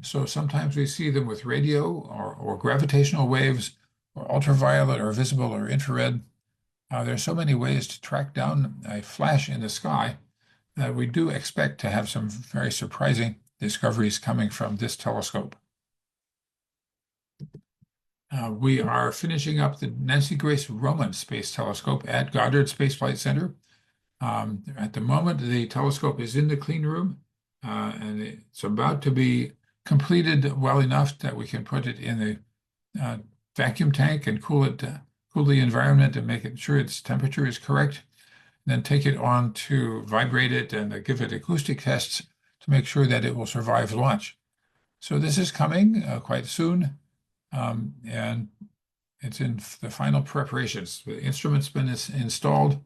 So sometimes we see them with radio or gravitational waves or ultraviolet or visible or infrared. There's so many ways to track down a flash in the sky that we do expect to have some very surprising discoveries coming from this telescope. We are finishing up the Nancy Grace Roman Space Telescope at Goddard Space Flight Center. At the moment, the telescope is in the clean room, and it's about to be completed well enough that we can put it in the vacuum tank and cool the environment and make sure its temperature is correct. And then take it on to vibrate it and give it acoustic tests to make sure that it will survive launch. So this is coming quite soon, and it's in the final preparations. The instrument's been installed.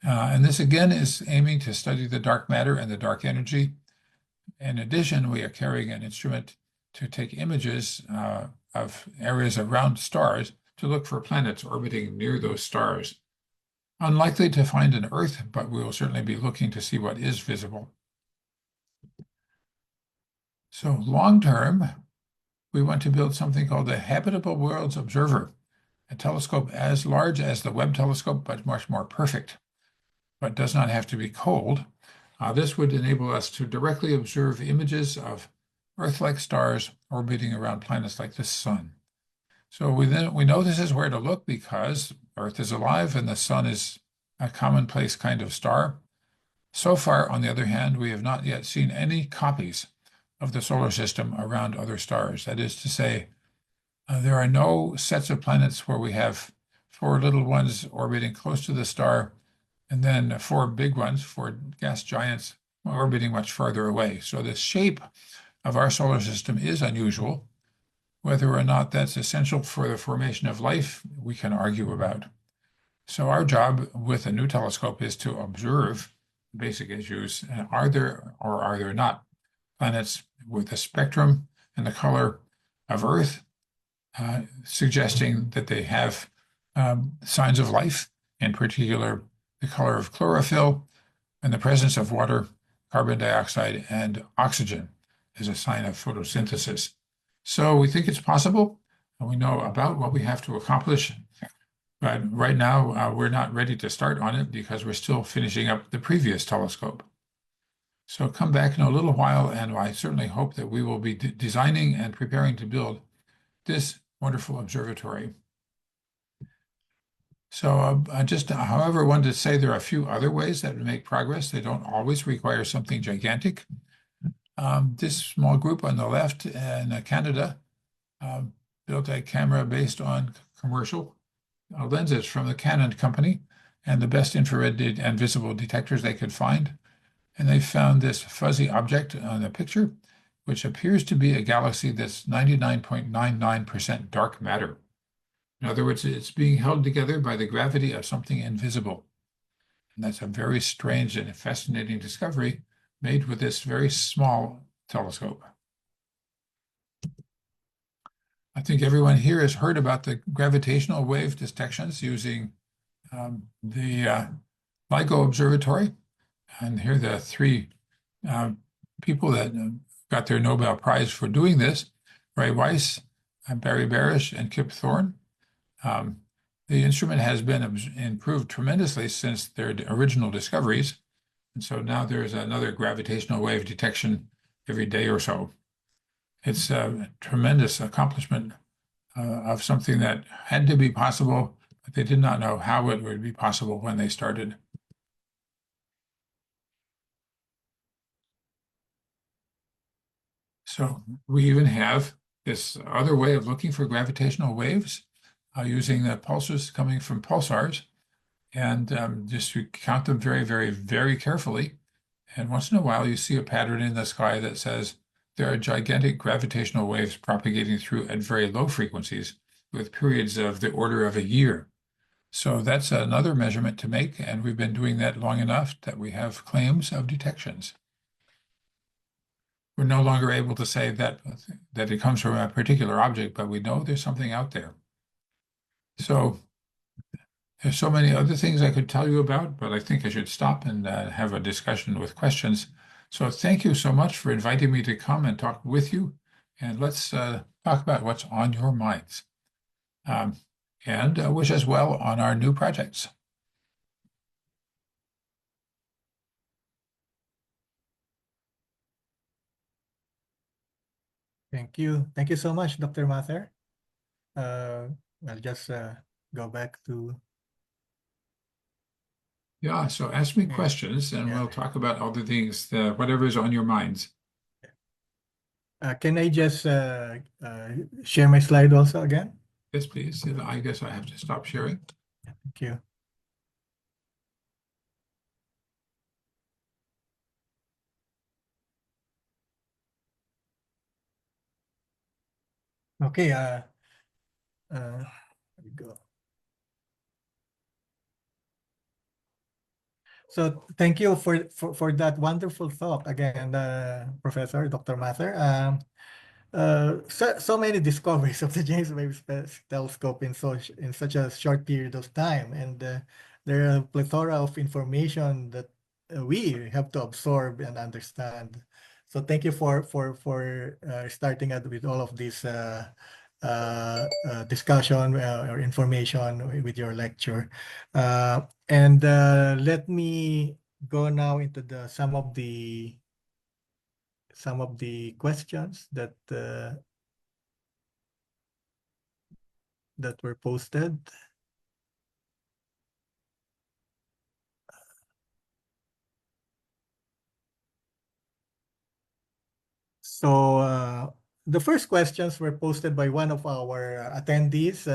And this again is aiming to study the dark matter and the dark energy. In addition, we are carrying an instrument to take images of areas around stars to look for planets orbiting near those stars. Unlikely to find an Earth, but we will certainly be looking to see what is visible. So long term, we want to build something called the Habitable Worlds Observer, a telescope as large as the Webb telescope, but much more perfect, but does not have to be cold. This would enable us to directly observe images of Earth-like stars orbiting around planets like the Sun. So we know this is where to look because Earth is alive and the Sun is a commonplace kind of star. So far, on the other hand, we have not yet seen any copies of the solar system around other stars. That is to say, there are no sets of planets where we have 4 little ones orbiting close to the star, and then 4 big ones, 4 gas giants orbiting much farther away. So the shape of our solar system is unusual. Whether or not that's essential for the formation of life, we can argue about. So our job with a new telescope is to observe basic issues. Are there or are there not planets with the spectrum and the color of Earth, suggesting that they have signs of life, in particular the color of chlorophyll and the presence of water, carbon dioxide, and oxygen is a sign of photosynthesis. So we think it's possible, and we know about what we have to accomplish. But right now, we're not ready to start on it because we're still finishing up the previous telescope. So come back in a little while, and I certainly hope that we will be designing and preparing to build this wonderful observatory. So I just, however, wanted to say there are a few other ways that would make progress. They don't always require something gigantic. This small group on the left in Canada built a camera based on commercial lenses from the Canon company and the best infrared and visible detectors they could find. And they found this fuzzy object on the picture, which appears to be a galaxy that's 99.99% dark matter. In other words, it's being held together by the gravity of something invisible. And that's a very strange and fascinating discovery made with this very small telescope. I think everyone here has heard about the gravitational wave detections using the LIGO Observatory. And here are the three people that got their Nobel Prize for doing this: Ray Weiss, Barry Barish, and Kip Thorne. The instrument has been improved tremendously since their original discoveries. And so now there's another gravitational wave detection every day or so. It's a tremendous accomplishment of something that had to be possible, but they did not know how it would be possible when they started. So we even have this other way of looking for gravitational waves using the pulses coming from pulsars, and just to count them very, very, very carefully. And once in a while, you see a pattern in the sky that says there are gigantic gravitational waves propagating through at very low frequencies with periods of the order of a year. So that's another measurement to make, and we've been doing that long enough that we have claims of detections. We're no longer able to say that it comes from a particular object, but we know there's something out there. So there's so many other things I could tell you about, but I think I should stop and have a discussion with questions. So thank you so much for inviting me to come and talk with you. And let's talk about what's on your minds. And wish us well on our new projects. Thank you. Thank you so much, Dr. Mather. I'll just go back to... Yeah, so ask me questions and we'll talk about other things, whatever is on your minds. Can I just share my slide also again? Yes, please. I guess I have to stop sharing. Thank you. Okay, there we go. So thank you for that wonderful talk again, Professor Dr. Mather. So many discoveries of the James Webb Space Telescope in such a short period of time, and there are a plethora of information that we have to absorb and understand. So thank you for starting out with all of this discussion or information with your lecture. And let me go now into some of the questions that were posted. So the first questions were posted by one of our attendees.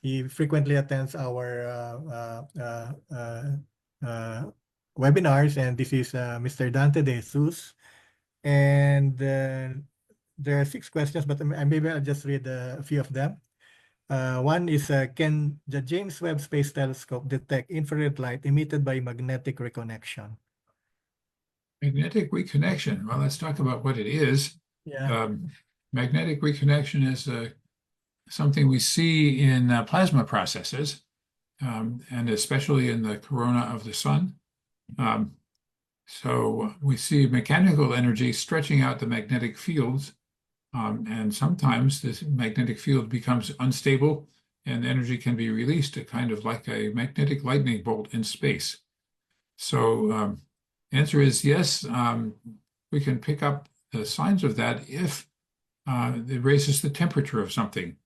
He frequently attends our webinars, and this is Mr. Dante De Jesus. And there are 6 questions, but maybe I'll just read a few of them. One is, can the James Webb Space Telescope detect infrared light emitted by magnetic reconnection? Magnetic reconnection. Well, let's talk about what it is. Yeah. Magnetic reconnection is something we see in plasma processes, and especially in the corona of the sun. So we see mechanical energy stretching out the magnetic fields, and sometimes this magnetic field becomes unstable and energy can be released, kind of like a magnetic lightning bolt in space. So answer is yes, we can pick up the signs of that if it raises the temperature of something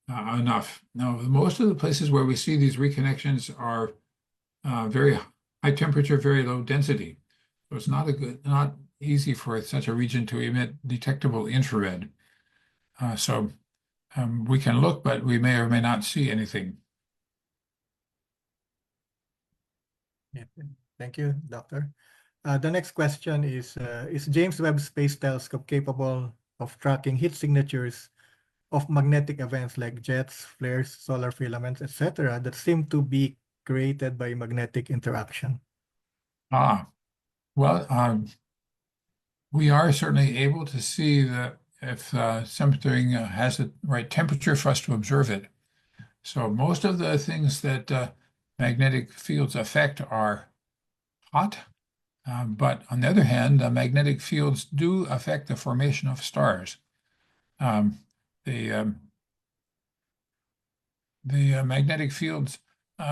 enough. Now, most of the places where we see these reconnections are very high temperature, very low density. So it's not easy for such a region to emit detectable infrared. So we can look, but we may or may not see anything. Yeah. Thank you, Doctor. The next question is James Webb Space Telescope capable of tracking heat signatures of magnetic events like jets, flares, solar filaments, etc., that seem to be created by magnetic interaction? Well, we are certainly able to see that if something has the right temperature for us to observe it. So most of the things that magnetic fields affect are hot, but on the other hand, magnetic fields do affect the formation of stars. The magnetic fields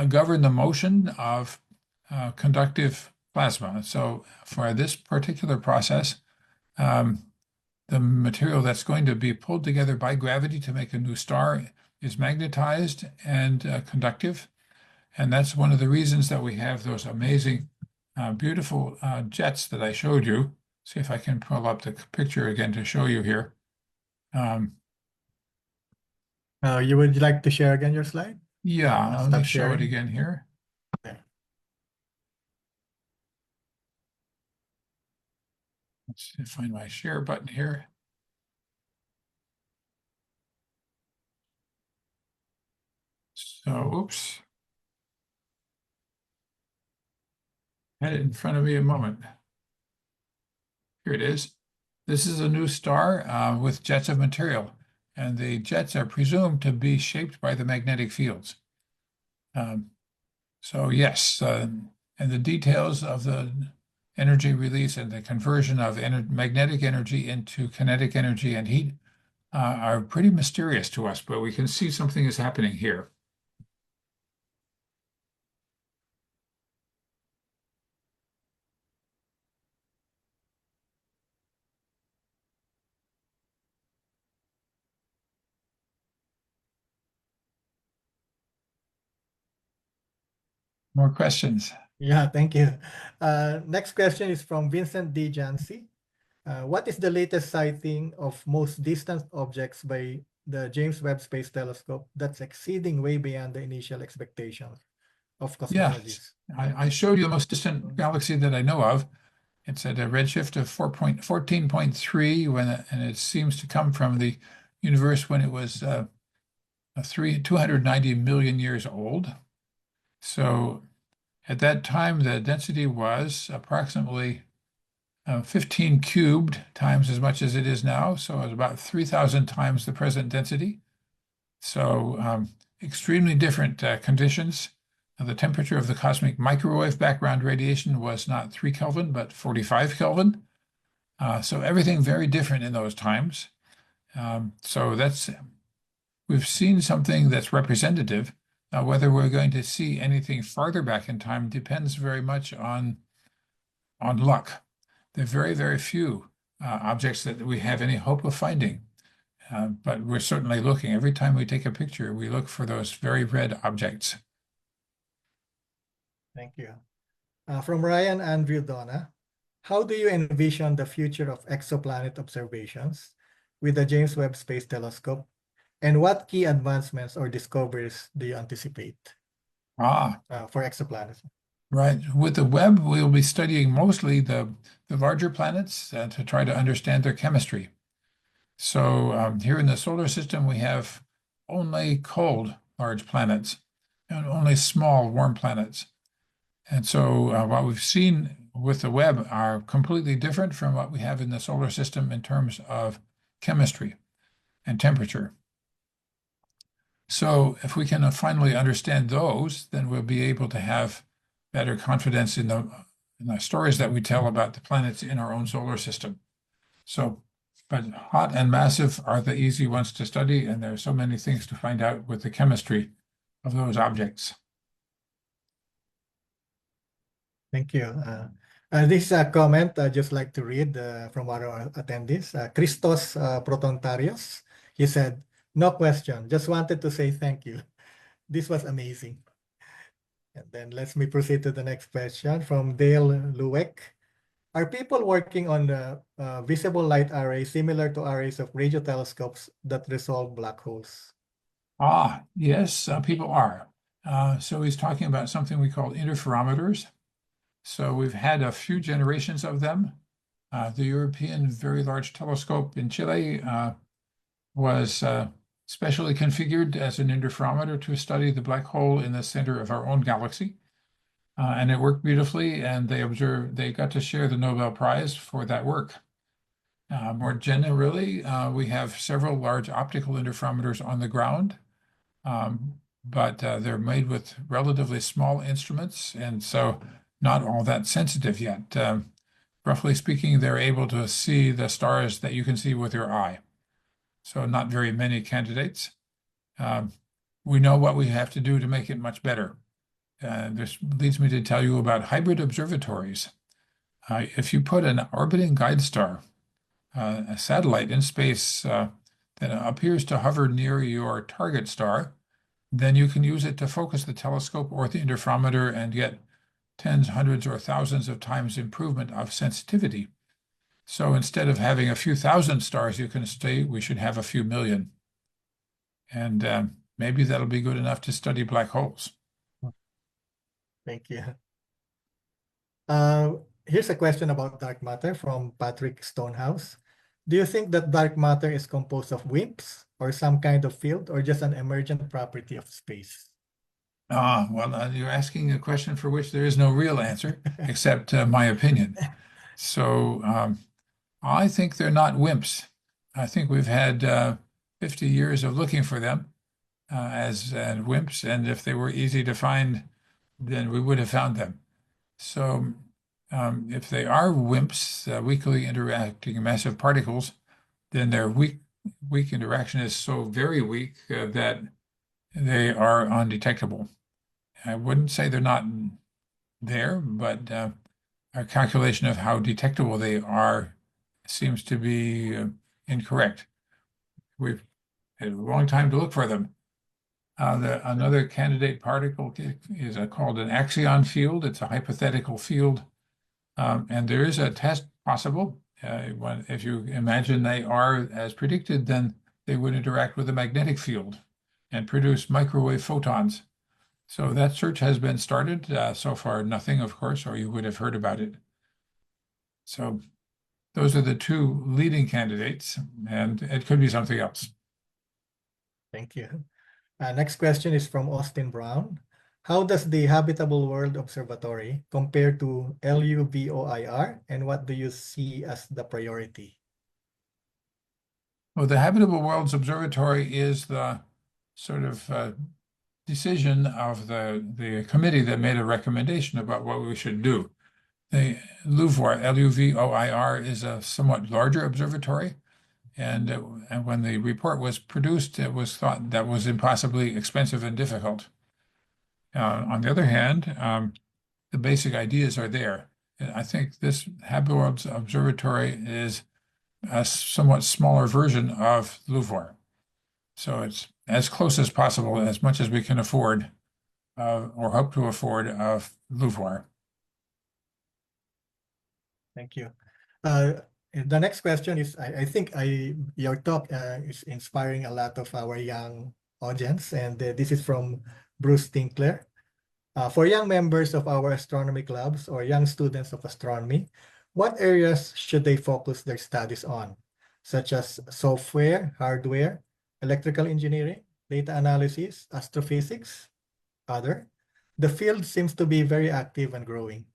govern the motion of conductive plasma. So for this particular process, the material that's going to be pulled together by gravity to make a new star is magnetized and conductive. And that's one of the reasons that we have those amazing, beautiful jets that I showed you. See if I can pull up the picture again to show you here. You would like to share again your slide? Yeah, let Stop me show it sharing. again here. Okay. Let's find my share button here. So, oops. Had it in front of me a moment. Here it is. This is a new star with jets of material, and the jets are presumed to be shaped by the magnetic fields. So yes, and the details of the energy release and the conversion of magnetic energy into kinetic energy and heat are pretty mysterious to us, but we can see something is happening here. More questions? Yeah, thank you. Next question is from Vincent D. Jancy. What is the latest sighting of most distant objects by the James Webb Space Telescope that's exceeding way beyond the initial expectations of cosmologists? Yes, I showed you the most distant galaxy that I know of. It's at a redshift of 14.3 and it seems to come from the universe when it was 290 million years old. So at that time, the density was approximately 15 cubed times as much as it is now. So it's about 3,000 times the present density. So extremely different conditions. The temperature of the cosmic microwave background radiation was not 3 Kelvin, but 45 Kelvin. So everything very different in those times. So we've seen something that's representative. Now, whether we're going to see anything farther back in time depends very much on luck. There are very, very few objects that we have any hope of finding. But we're certainly looking. Every time we take a picture, we look for those very red objects. Thank you. From Ryan Andrew Donna, how do you envision the future of exoplanet observations with the James Webb Space Telescope? And what key advancements or discoveries do you anticipate for exoplanets? Right. With the Webb, we'll be studying mostly the larger planets to try to understand their chemistry. So here in the solar system, we have only cold large planets and only small warm planets. And so what we've seen with the Webb are completely different from what we have in the solar system in terms of chemistry and temperature. So if we can finally understand those, then we'll be able to have better confidence in the stories that we tell about the planets in our own solar system. So, but hot and massive are the easy ones to study, and there are so many things to find out with the chemistry of those objects. Thank you. This is a comment I'd just like to read from our attendees. Christos Protontarios, he said, "No question, just wanted to say thank you. This was amazing." And then let me proceed to the next question from Dale Lueck. Are people working on the visible light array similar to arrays of radio telescopes that resolve black holes? Yes, people are. So he's talking about something we call interferometers. So we've had a few generations of them. The European Very Large Telescope in Chile was specially configured as an interferometer to study the black hole in the center of our own galaxy. And it worked beautifully, and they got to share the Nobel Prize for that work. More generally, we have several large optical interferometers on the ground, but they're made with relatively small instruments, and so not all that sensitive yet. Roughly speaking, they're able to see the stars that you can see with your eye. So not very many candidates. We know what we have to do to make it much better. This leads me to tell you about hybrid observatories. If you put an orbiting guide star, a satellite in space that appears to hover near your target star, then you can use it to focus the telescope or the interferometer and get tens, hundreds, or thousands of times improvement of sensitivity. So instead of having a few thousand stars you can study, we should have a few million. And maybe that'll be good enough to study black holes. Thank you. Here's a question about dark matter from Patrick Stonehouse. Do you think that dark matter is composed of WIMPs or some kind of field or just an emergent property of space? Well, you're asking a question for which there is no real answer except my opinion. So I think they're not WIMPs. I think we've had 50 years of looking for them as WIMPs, and if they were easy to find, then we would have found them. So if they are WIMPs, weakly interacting massive particles, then their weak interaction is so very weak that they are undetectable. I wouldn't say they're not there, but our calculation of how detectable they are seems to be incorrect. We've had a long time to look for them. Another candidate particle is called an axion field. It's a hypothetical field, and there is a test possible. If you imagine they are as predicted, then they would interact with a magnetic field and produce microwave photons. So that search has been started. So far, nothing, of course, or you would have heard about it. So those are the two leading candidates, and it could be something else. Thank you. Next question is from Austin Brown. How does the Habitable World Observatory compare to LUVOIR, and what do you see as the priority? Well, the Habitable Worlds Observatory is the sort of decision of the committee that made a recommendation about what we should do. The LUVOIR, LUVOIR, is a somewhat larger observatory, and when the report was produced, it was thought that was impossibly expensive and difficult. On the other hand, the basic ideas are there. I think this Hubble Observatory is a somewhat smaller version of LUVOIR. So it's as close as possible, as much as we can afford, or hope to afford, of LUVOIR. Thank you. The next question is, I think your talk is inspiring a lot of our young audience, and this is from Bruce Tinkler. For young members of our astronomy clubs or young students of astronomy, what areas should they focus their studies on, such as software, hardware, electrical engineering, data analysis, astrophysics, other? The field seems to be very active and growing.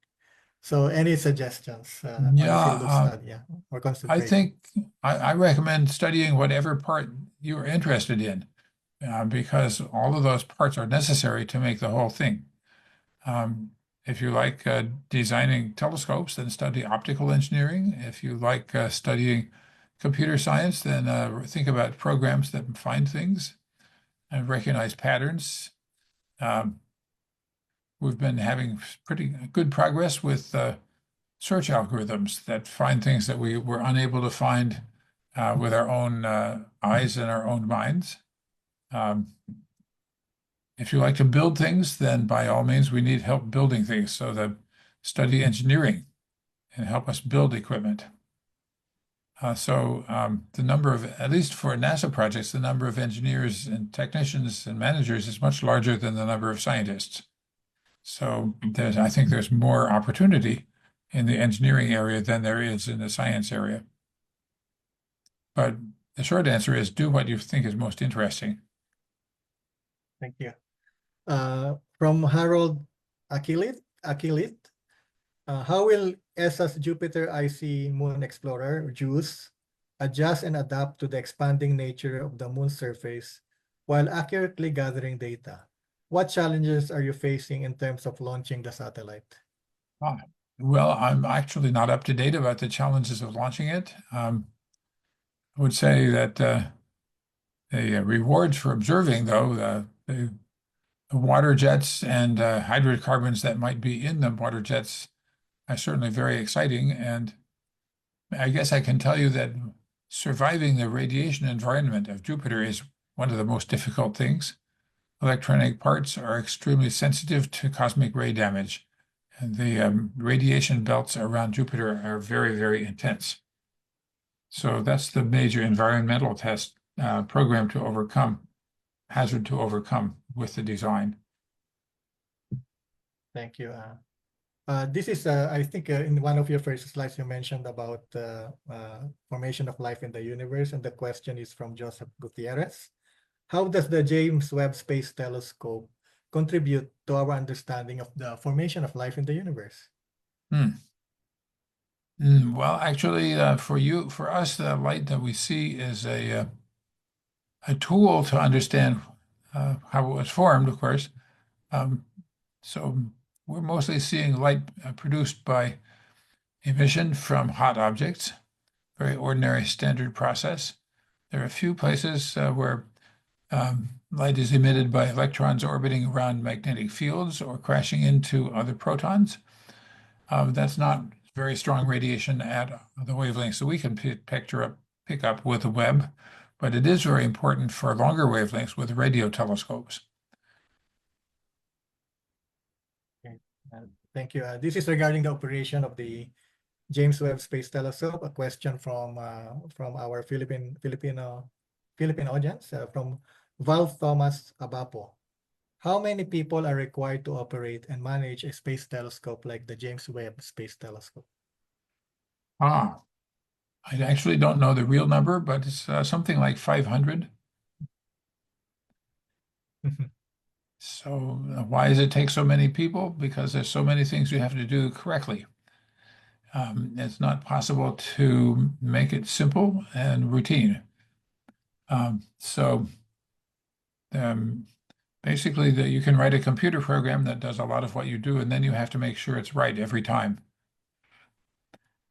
So any suggestions on the field of study, or concentration? I think I recommend studying whatever part you're interested in, because all of those parts are necessary to make the whole thing. If you like designing telescopes, then study optical engineering. If you like studying computer science, then think about programs that find things and recognize patterns. We've been having pretty good progress with search algorithms that find things that we were unable to find with our own eyes and our own minds. If you like to build things, then by all means, we need help building things. So study engineering and help us build equipment. The number of, at least for NASA projects, the number of engineers and technicians and managers is much larger than the number of scientists. So I think there's more opportunity in the engineering area than there is in the science area. But the short answer is do what you think is most interesting. Thank you. From Harold Akilit, how will ESA's Jupiter Icy Moon Explorer, JUICE, adjust and adapt to the expanding nature of the moon's surface while accurately gathering data? What challenges are you facing in terms of launching the satellite? Well, I'm actually not up to date about the challenges of launching it. I would say that the rewards for observing, though, the water jets and hydrocarbons that might be in the water jets are certainly very exciting. And I guess I can tell you that surviving the radiation environment of Jupiter is one of the most difficult things. Electronic parts are extremely sensitive to cosmic ray damage, and the radiation belts around Jupiter are very, very intense. So that's the major environmental test program to overcome, hazard to overcome with the design. Thank you. This is, I think, in one of your first slides, you mentioned about formation of life in the universe, and the question is from Joseph Gutierrez. How does the James Webb Space Telescope contribute to our understanding of the formation of life in the universe? Well, actually, for us, the light that we see is a tool to understand how it was formed, of course. So we're mostly seeing light produced by emission from hot objects, very ordinary standard process. There are a few places where light is emitted by electrons orbiting around magnetic fields or crashing into other protons. That's not very strong radiation at the wavelengths that we can pick up with the Webb, but it is very important for longer wavelengths with radio telescopes. Okay. Thank you. This is regarding the operation of the James Webb Space Telescope. A question from our Filipino audience, from Val Thomas Abapo. How many people are required to operate and manage a space telescope like the James Webb Space Telescope? I actually don't know the real number, but it's something like 500. So why does it take so many people? Because there's so many things you have to do correctly. It's not possible to make it simple and routine. Basically, you can write a computer program that does a lot of what you do, and then you have to make sure it's right every time.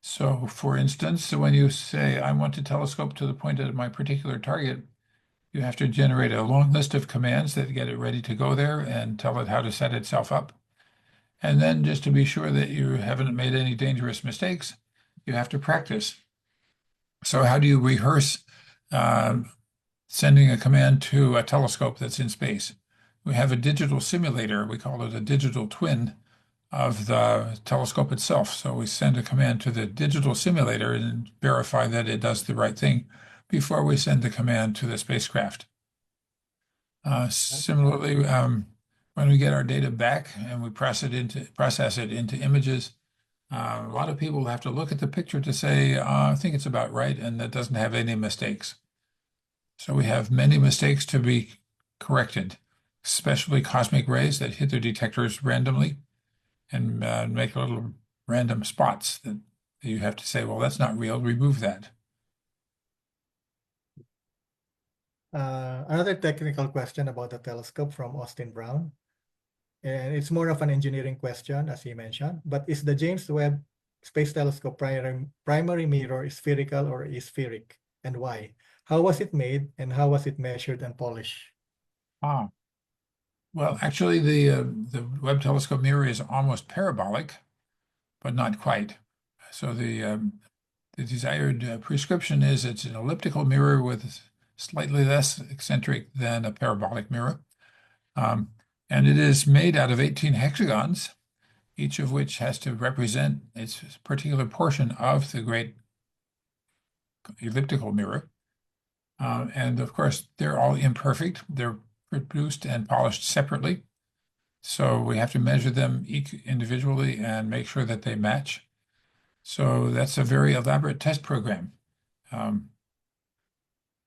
So, for instance, when you say, I want to telescope to the point of my particular target, you have to generate a long list of commands that get it ready to go there and tell it how to set itself up. And then, just to be sure that you haven't made any dangerous mistakes, you have to practice. So how do you rehearse sending a command to a telescope that's in space? We have a digital simulator. We call it a digital twin of the telescope itself. So we send a command to the digital simulator and verify that it does the right thing before we send the command to the spacecraft. Similarly, when we get our data back and we process it into images, a lot of people have to look at the picture to say, I think it's about right, and that doesn't have any mistakes. So we have many mistakes to be corrected, especially cosmic rays that hit their detectors randomly and make little random spots that you have to say, well, that's not real, remove that. Another technical question about the telescope from Austin Brown. And it's more of an engineering question, as he mentioned, but is the James Webb Space Telescope primary mirror spherical or aspheric, and why? How was it made, and how was it measured and polished? Well, actually, the Webb telescope mirror is almost parabolic, but not quite. So the desired prescription is it's an elliptical mirror with slightly less eccentric than a parabolic mirror. And it is made out of 18 hexagons, each of which has to represent its particular portion of the great elliptical mirror. And of course, they're all imperfect. They're produced and polished separately. So we have to measure them each individually and make sure that they match. So that's a very elaborate test program.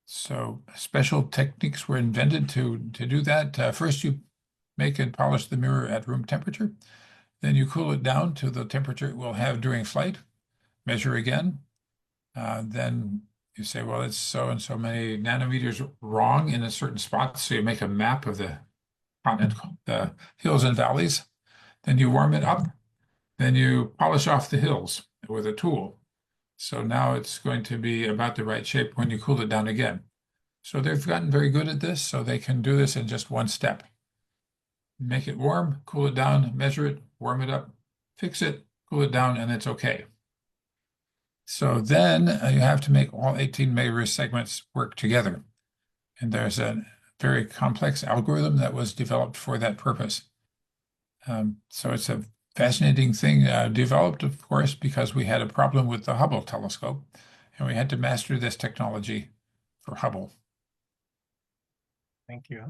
So special techniques were invented to do that. First, you make and polish the mirror at room temperature. Then you cool it down to the temperature it will have during flight. Measure again. Then you say, well, it's so and so many nanometers wrong in a certain spot. So you make a map of the continent, the hills and valleys. Then you warm it up. Then you polish off the hills with a tool. So now it's going to be about the right shape when you cool it down again. So they've gotten very good at this, so they can do this in just one step. Make it warm, cool it down, measure it, warm it up, fix it, cool it down, and it's okay. So then you have to make all 18 megahertz segments work together. And there's a very complex algorithm that was developed for that purpose. So it's a fascinating thing, developed, of course, because we had a problem with the Hubble telescope, and we had to master this technology for Hubble. Thank you.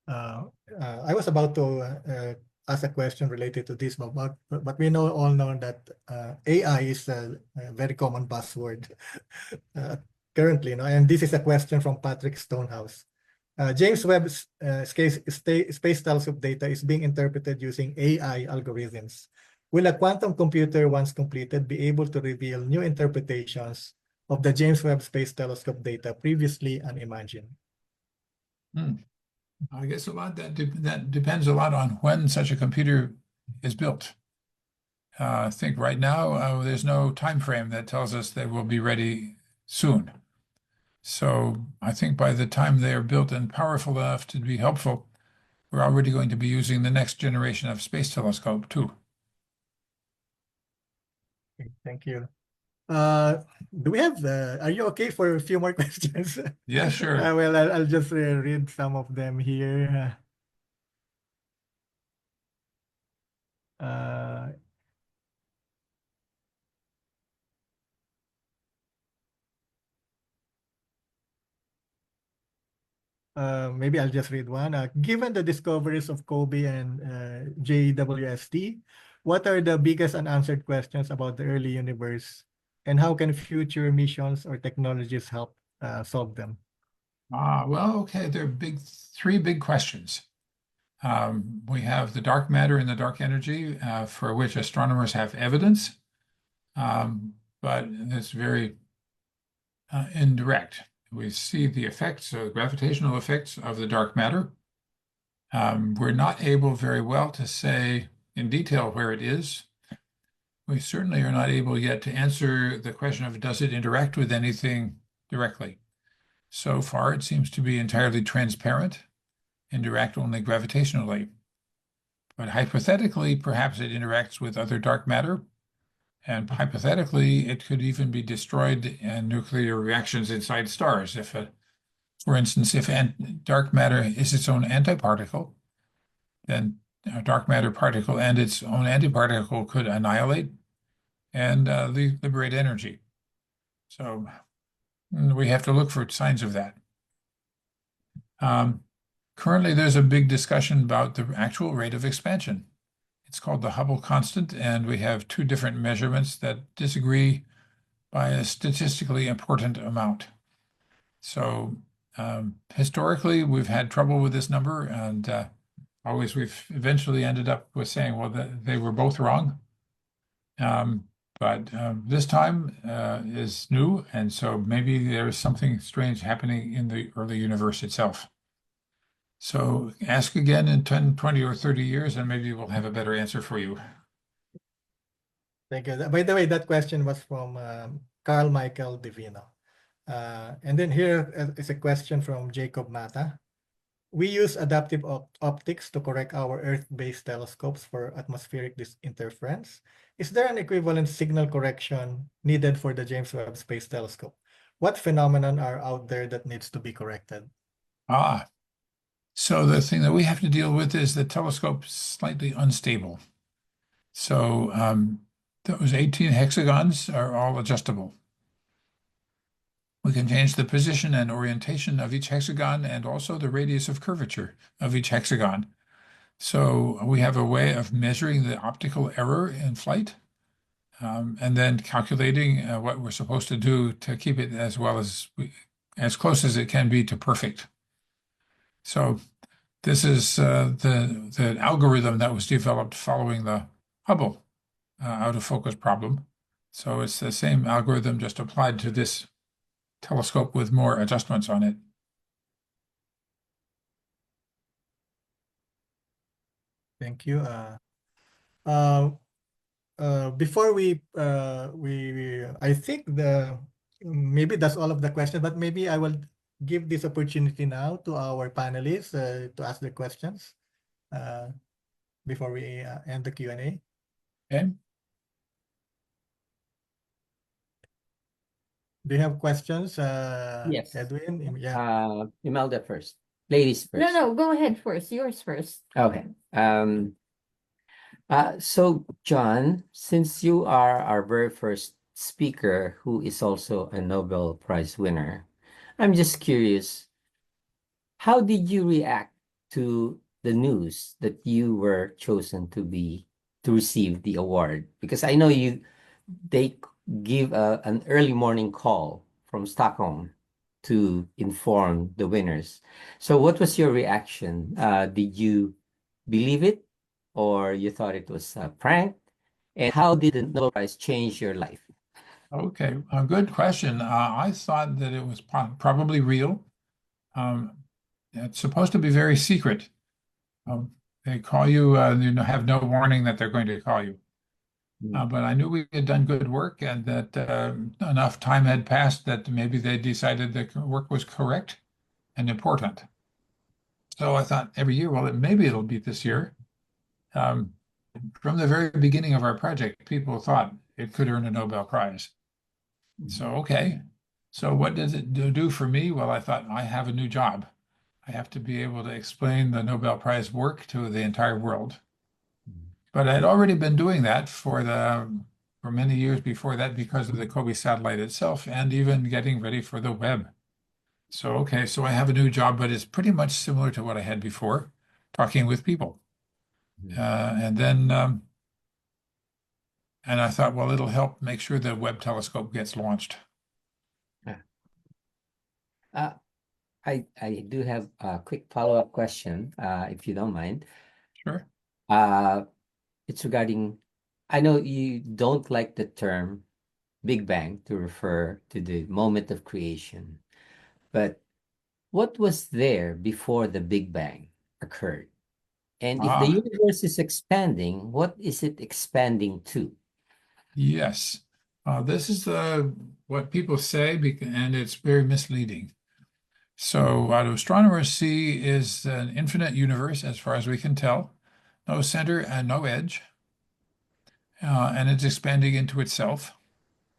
I was about to ask a question related to this, but we all know that AI is a very common buzzword currently, and this is a question from Patrick Stonehouse. James Webb Space Telescope data is being interpreted using AI algorithms. Will a quantum computer, once completed, be able to reveal new interpretations of the James Webb Space Telescope data previously unimagined? I guess a lot that depends a lot on when such a computer is built. I think right now there's no time frame that tells us they will be ready soon. So I think by the time they are built and powerful enough to be helpful, we're already going to be using the next generation of space telescope too. Thank you. Do we have are you okay for a few more questions? Yeah, sure. Well, I'll just read some of them here. Maybe I'll just read one. Given the discoveries of COBE and JWST, what are the biggest unanswered questions about the early universe, and how can future missions or technologies help solve them? Well, okay, there are three big questions. We have the dark matter and the dark energy, for which astronomers have evidence, but it's very indirect. We see the effects, gravitational effects of the dark matter. We're not able very well to say in detail where it is. We certainly are not able yet to answer the question of does it interact with anything directly. So far, it seems to be entirely transparent, interact only gravitationally. But hypothetically, perhaps it interacts with other dark matter, and hypothetically, it could even be destroyed in nuclear reactions inside stars. For instance, if dark matter is its own antiparticle, then a dark matter particle and its own antiparticle could annihilate and liberate energy. So we have to look for signs of that. Currently, there's a big discussion about the actual rate of expansion. It's called the Hubble constant, and we have two different measurements that disagree by a statistically important amount. So historically, we've had trouble with this number, and always we've eventually ended up with saying, well, they were both wrong. But this time is new, and so maybe there is something strange happening in the early universe itself. So ask again in 10, 20, or 30 years, and maybe we'll have a better answer for you. Thank you. By the way, that question was from Carl Michael Divino. And then here is a question from Jacob Mata. We use adaptive optics to correct our Earth-based telescopes for atmospheric interference. Is there an equivalent signal correction needed for the James Webb Space Telescope? What phenomenon are out there that needs to be corrected? So the thing that we have to deal with is the telescope is slightly unstable. So those 18 hexagons are all adjustable. We can change the position and orientation of each hexagon and also the radius of curvature of each hexagon. So we have a way of measuring the optical error in flight, and then calculating what we're supposed to do to keep it as close as it can be to perfect. So this is the algorithm that was developed following the Hubble out of focus problem. So it's the same algorithm just applied to this telescope with more adjustments on it. Thank you. Uh, before I think maybe that's all of the questions, but maybe I will give this opportunity now to our panelists to ask the questions before we end the Q&A. Okay. Do you have questions, Yes. Edwin? Yeah. Imelda first. Ladies first. No, go ahead first. Yours first. Okay. So John, since you are our very first speaker who is also a Nobel Prize winner, I'm just curious, how did you react to the news that you were chosen to receive the award? Because I know they give an early morning call from Stockholm to inform the winners. So what was your reaction? Did you believe it, or you thought it was a prank? And how did the Nobel Prize change your life? Okay, a good question. I thought that it was probably real. It's supposed to be very secret. They call you, you have no warning that they're going to call you. But I knew we had done good work and that enough time had passed that maybe they decided the work was correct and important. So I thought every year, well, maybe it'll be this year. From the very beginning of our project, people thought it could earn a Nobel Prize. So, okay. So what does it do for me? Well, I thought I have a new job. I have to be able to explain the Nobel Prize work to the entire world. But I had already been doing that for many years before that because of the Kobe satellite itself and even getting ready for the Webb. So, okay, so I have a new job, but it's pretty much similar to what I had before, talking with people. And I thought, well, it'll help make sure the Webb telescope gets launched. I do have a quick follow-up question, if you don't mind. Sure. It's regarding, I know you don't like the term Big Bang to refer to the moment of creation, but what was there before the Big Bang occurred? And if the universe is expanding, what is it expanding to? Yes. This is what people say, and it's very misleading. So what astronomers see is an infinite universe, as far as we can tell, no center and no edge, and it's expanding into itself.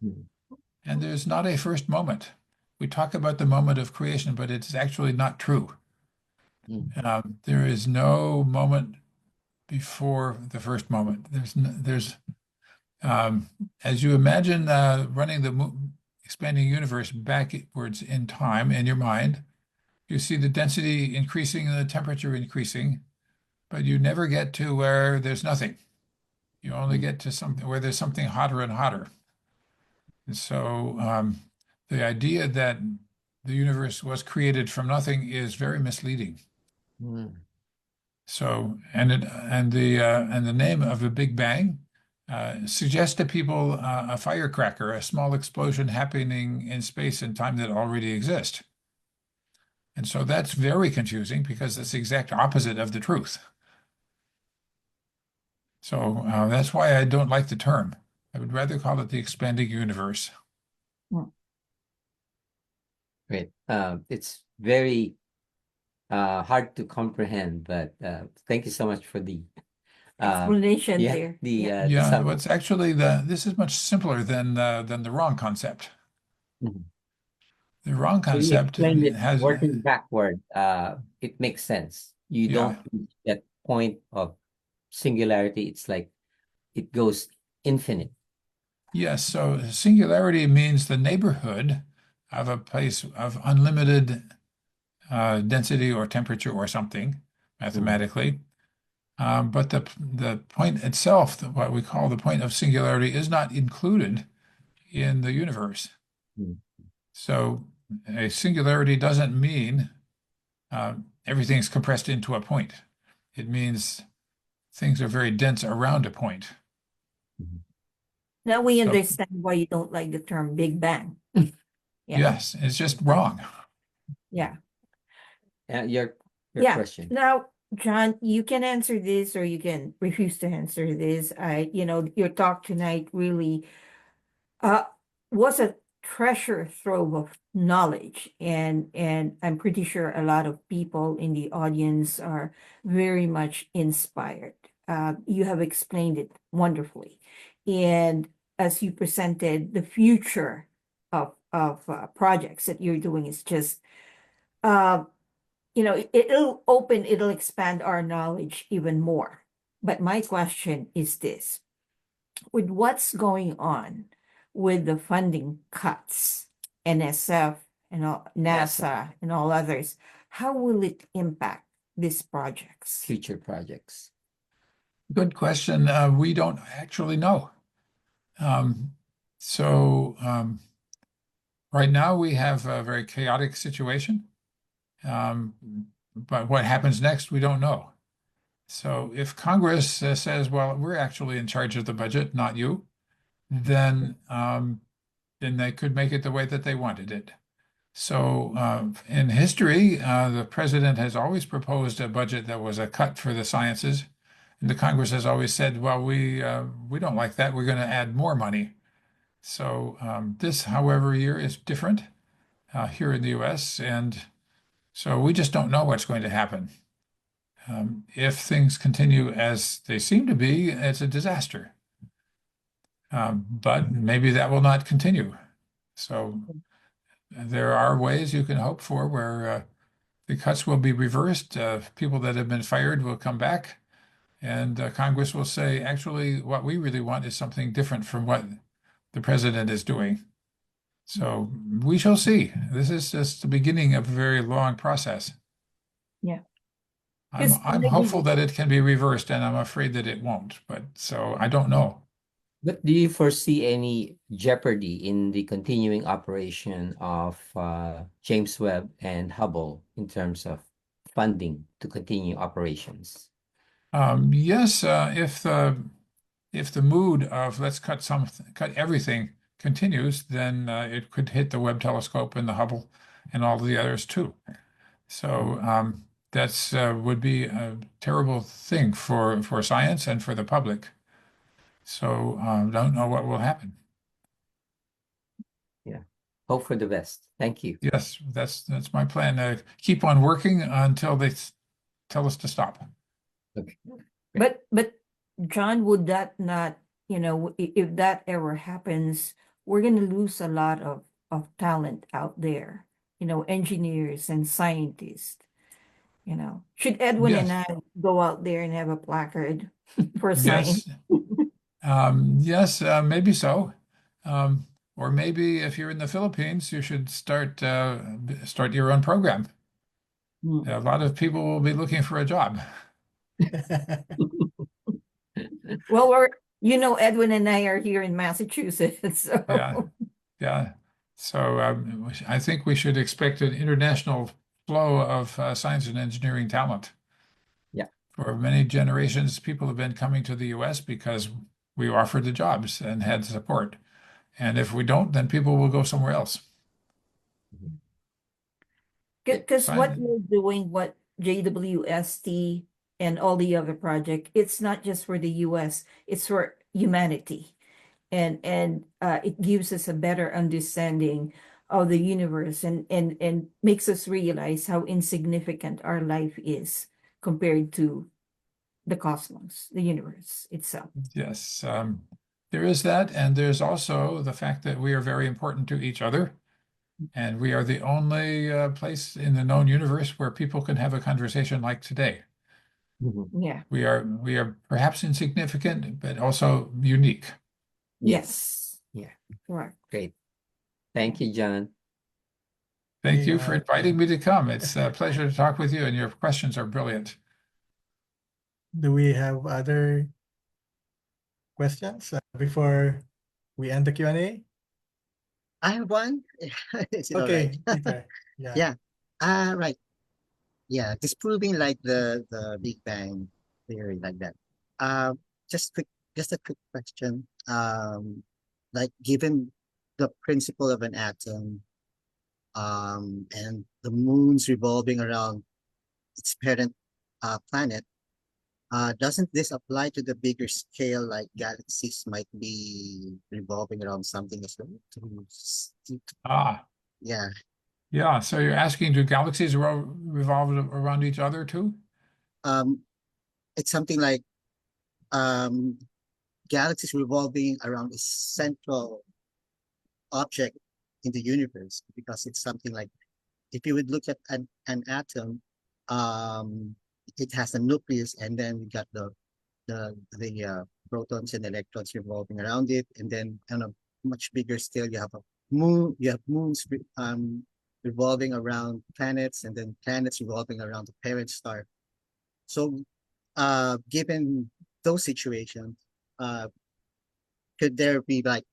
And there's not a first moment. We talk about the moment of creation, but it's actually not true. There is no moment before the first moment. As you imagine running the expanding universe backwards in time in your mind, you see the density increasing and the temperature increasing, but you never get to where there's nothing. You only get to something where there's something hotter and hotter. And so the idea that the universe was created from nothing is very misleading. So, and the name of a Big Bang suggests to people a firecracker, a small explosion happening in space and time that already exist. And so that's very confusing because it's the exact opposite of the truth. So that's why I don't like the term. I would rather call it the expanding universe. Great. It's very hard to comprehend, but thank you so much for the Explanation there. Yeah, well, it's actually this is much simpler than the wrong concept. The wrong concept has working backward. It makes sense. You don't reach that point of singularity. It's like it goes infinite. Yes, so singularity means the neighborhood of a place of unlimited density or temperature or something mathematically. But the point itself, what we call the point of singularity, is not included in the universe. Mm. So a singularity doesn't mean everything's compressed into a point. It means things are very dense around a point. Now we So- understand why you don't like the term Big Bang. Yeah. Yes, it's just wrong. Yeah. Your Yeah. question. Now, John, you can answer this or you can refuse to answer this. Your talk tonight really was a treasure trove of knowledge, and I'm pretty sure a lot of people in the audience are very much inspired. You have explained it wonderfully, and as you presented the future of projects that you're doing is just it'll expand our knowledge even more. But my question is this: with what's going on with the funding cuts, NSF and all, NASA and all others, how will it impact these projects? Future projects. Good question. We don't actually know. Right now we have a very chaotic situation. But what happens next, we don't know. So if Congress says, well, we're actually in charge of the budget, not you, then they could make it the way that they wanted it. So in history, the president has always proposed a budget that was a cut for the sciences. And the Congress has always said, well, we don't like that. We're going to add more money. So this, however, year is different here in the U.S. And so we just don't know what's going to happen. If things continue as they seem to be, it's a disaster. But maybe that will not continue. So there are ways you can hope for where the cuts will be reversed. People that have been fired will come back, and Congress will say, actually, what we really want is something different from what the president is doing. So we shall see. This is just the beginning of a very long process. Yeah. I'm hopeful that it can be reversed, and I'm afraid that it won't. But so I don't know. But do you foresee any jeopardy in the continuing operation of James Webb and Hubble in terms of funding to continue operations? Yes, if the mood of let's cut everything continues, then it could hit the Webb telescope and the Hubble and all the others too. So that's would be a terrible thing for science and for the public. So don't know what will happen. Yeah, hope for the best. Thank you. Yes, that's my plan. Keep on working until they tell us to stop. Okay. But John, would that not, if that ever happens, we're going to lose a lot of talent out there, engineers and scientists. Should Edwin and I go out there and have a placard for science? Yes, maybe so. Or maybe if you're in the Philippines, you should start your own program. A lot of people will be looking for a job. Well, Edwin and I are here in Massachusetts. So. Yeah. So I think we should expect an international flow of science and engineering talent. Yeah. For many generations, people have been coming to the U.S. because we offered the jobs and had support. And if we don't, then people will go somewhere else. Because what you're doing, what JWST and all the other project, it's not just for the US, it's for humanity. And it gives us a better understanding of the universe and makes us realize how insignificant our life is compared to the cosmos, the universe itself. Yes, there is that. And there's also the fact that we are very important to each other. And we are the only place in the known universe where people can have a conversation like today. Yeah. We are perhaps insignificant, but also unique. Yes. Yeah. Correct. Great. Thank you, John. Thank you Yeah, for inviting me to come. It's a pleasure to talk with you, and your questions are brilliant. Do we have other questions before we end the Q&A? I have one. Is it all right? Okay, Peter. Yeah. Yeah. Right. Yeah, disproving like the Big Bang theory like that. Um, just a quick question. Like given the principle of an atom, and the moon's revolving around its parent planet, doesn't this apply to the bigger scale, like galaxies might be revolving around something as well? Ah, Yeah. yeah. So you're asking, do galaxies revolve around each other too? It's something like um, galaxies revolving around a central object in the universe, because it's something like, if you would look at an atom, it has a nucleus, and then we got the protons and electrons revolving around it, and then on a much bigger scale, you have moons revolving around planets, and then planets revolving around the parent star. So, given those situations, could there be like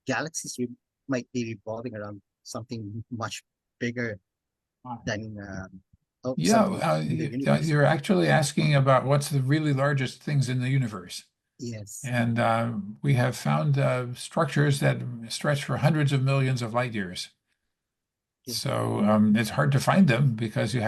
galaxies might be revolving around something much bigger than something in the universe? You're actually asking about what's the really largest things in the universe. Yes. And we have found structures that stretch for hundreds of millions of light years. Yeah. So it's hard to find them because you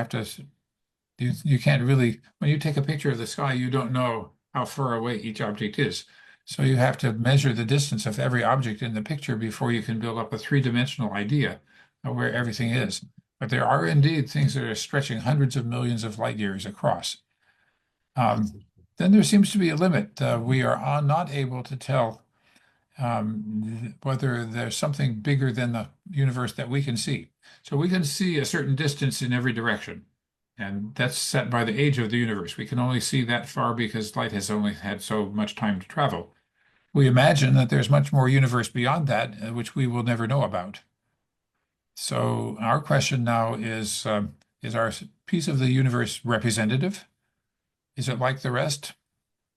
can't really, when you take a picture of the sky, you don't know how far away each object is. So you have to measure the distance of every object in the picture before you can build up a three-dimensional idea of where everything is. But there are indeed things that are stretching hundreds of millions of light years across. Then there seems to be a limit. We are not able to tell whether there's something bigger than the universe that we can see. So we can see a certain distance in every direction, and that's set by the age of the universe. We can only see that far because light has only had so much time to travel. We imagine that there's much more universe beyond that, which we will never know about. So our question now is our piece of the universe representative? Is it like the rest,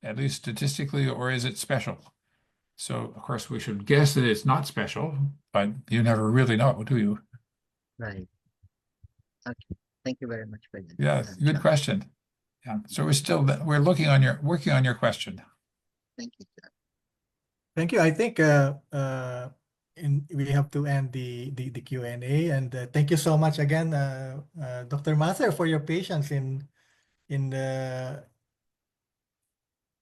at least statistically, or is it special? So, of course, we should guess that it's not special, but you never really know, do you? Right. Okay. Thank you very much for that. Yeah, good John. question. Yeah. So we're working on your question. Thank you, John. Thank you. I think we have to end the Q&A, and thank you so much again, Dr. Mather, for your patience in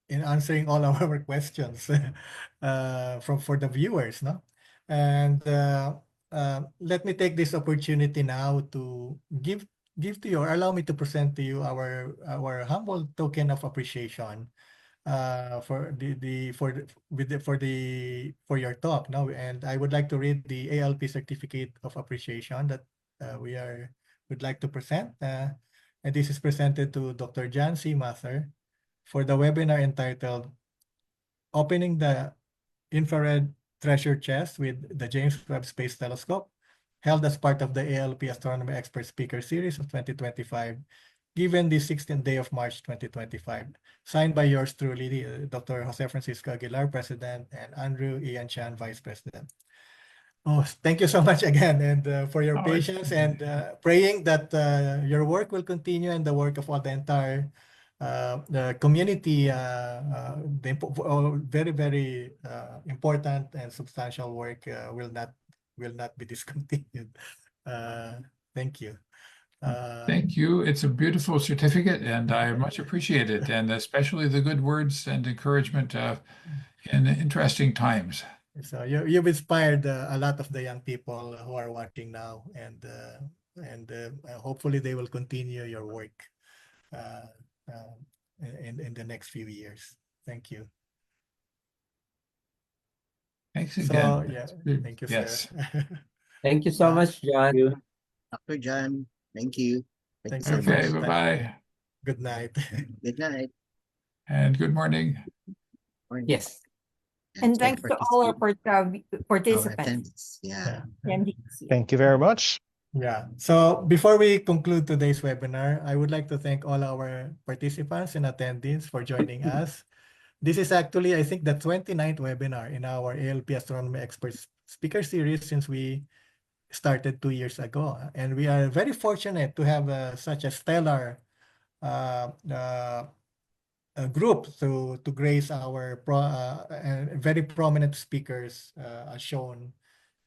answering all of our questions for the viewers, no? And let me take this opportunity now to give to you, or allow me to present to you our humble token of appreciation for your talk, no? And I would like to read the ALP certificate of appreciation that would like to present, and this is presented to Dr. John C. Mather for the webinar entitled "Opening the Infrared Treasure Chest with the James Webb Space Telescope," held as part of the ALP Astronomy Expert Speaker Series of 2025, given the 16th day of March 2025. Signed by yours truly, Dr. Jose Francisco Aguilar, President, and Andrew Ian Chan, Vice President. Oh, thank you so much again, and for your patience, and praying that your work will continue, and the work of all the entire the community, very, very important and substantial work will not be discontinued. Thank you. Thank you. It's a beautiful certificate, and I much appreciate it, and especially the good words and encouragement in interesting times. So you've inspired a lot of the young people who are watching now, and hopefully they will continue your work in the next few years. Thank you. Thanks So again. yeah, thank you, Yes. sir. Thank you so much, John. Dr. John, thank you. Thank you Thank so you. Okay, much. bye-bye. Good night. Good night. And good morning. Morning. Yes. And for thanks to all our attendees. participants. Yeah. Attendees, yeah. Thank you very much. Yeah. So before we conclude today's webinar, I would like to thank all our participants and attendees for joining us. This is actually, I think, the 29th webinar in our ALP Astronomy Experts Speaker Series since we started 2 years ago. And we are very fortunate to have such a stellar group to grace our very prominent speakers as shown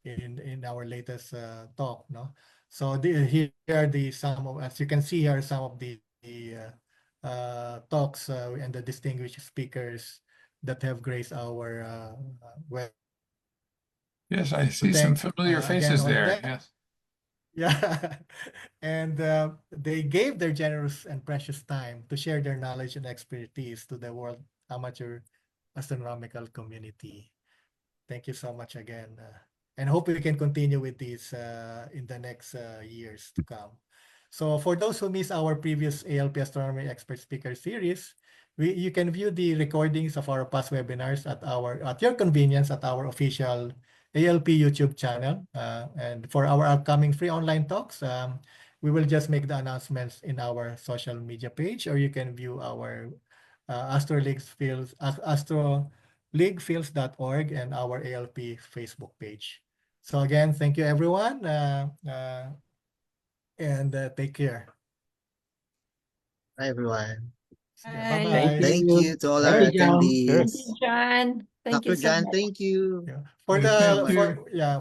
in our latest talk. No, so here are some of, as you can see here, some of the talks and the distinguished speakers that have graced our web. Yes, I see some familiar faces there. Yes. Yeah, and they gave their generous and precious time to share their knowledge and expertise to the world amateur astronomical community. Thank you so much again, and hope we can continue with this in the next years to come. So for those who missed our previous ALP Astronomy Expert Speaker Series, you can view the recordings of our past webinars at your convenience at our official ALP YouTube channel. And for our upcoming free online talks, we will just make the announcements in our social media page, or you can view our astroleaguefields.org and our ALP Facebook page. So again, thank you everyone, and take care. Bye, everyone. Bye-bye. Thank Thank you. you to all Thank our you, John. attendees. Thank you, John. Thank you Dr. so John, much. thank you. Yeah. Thank you.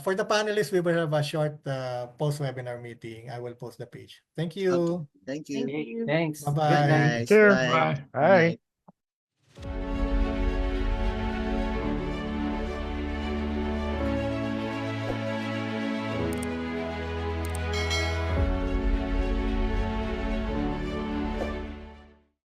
For the panelists, we will have a short post-webinar meeting. I will post the page. Thank you. Okay. Thank you. Thank you. Thanks. Bye-bye. Good night. Guys, Sure. bye. Bye. Good Bye. night.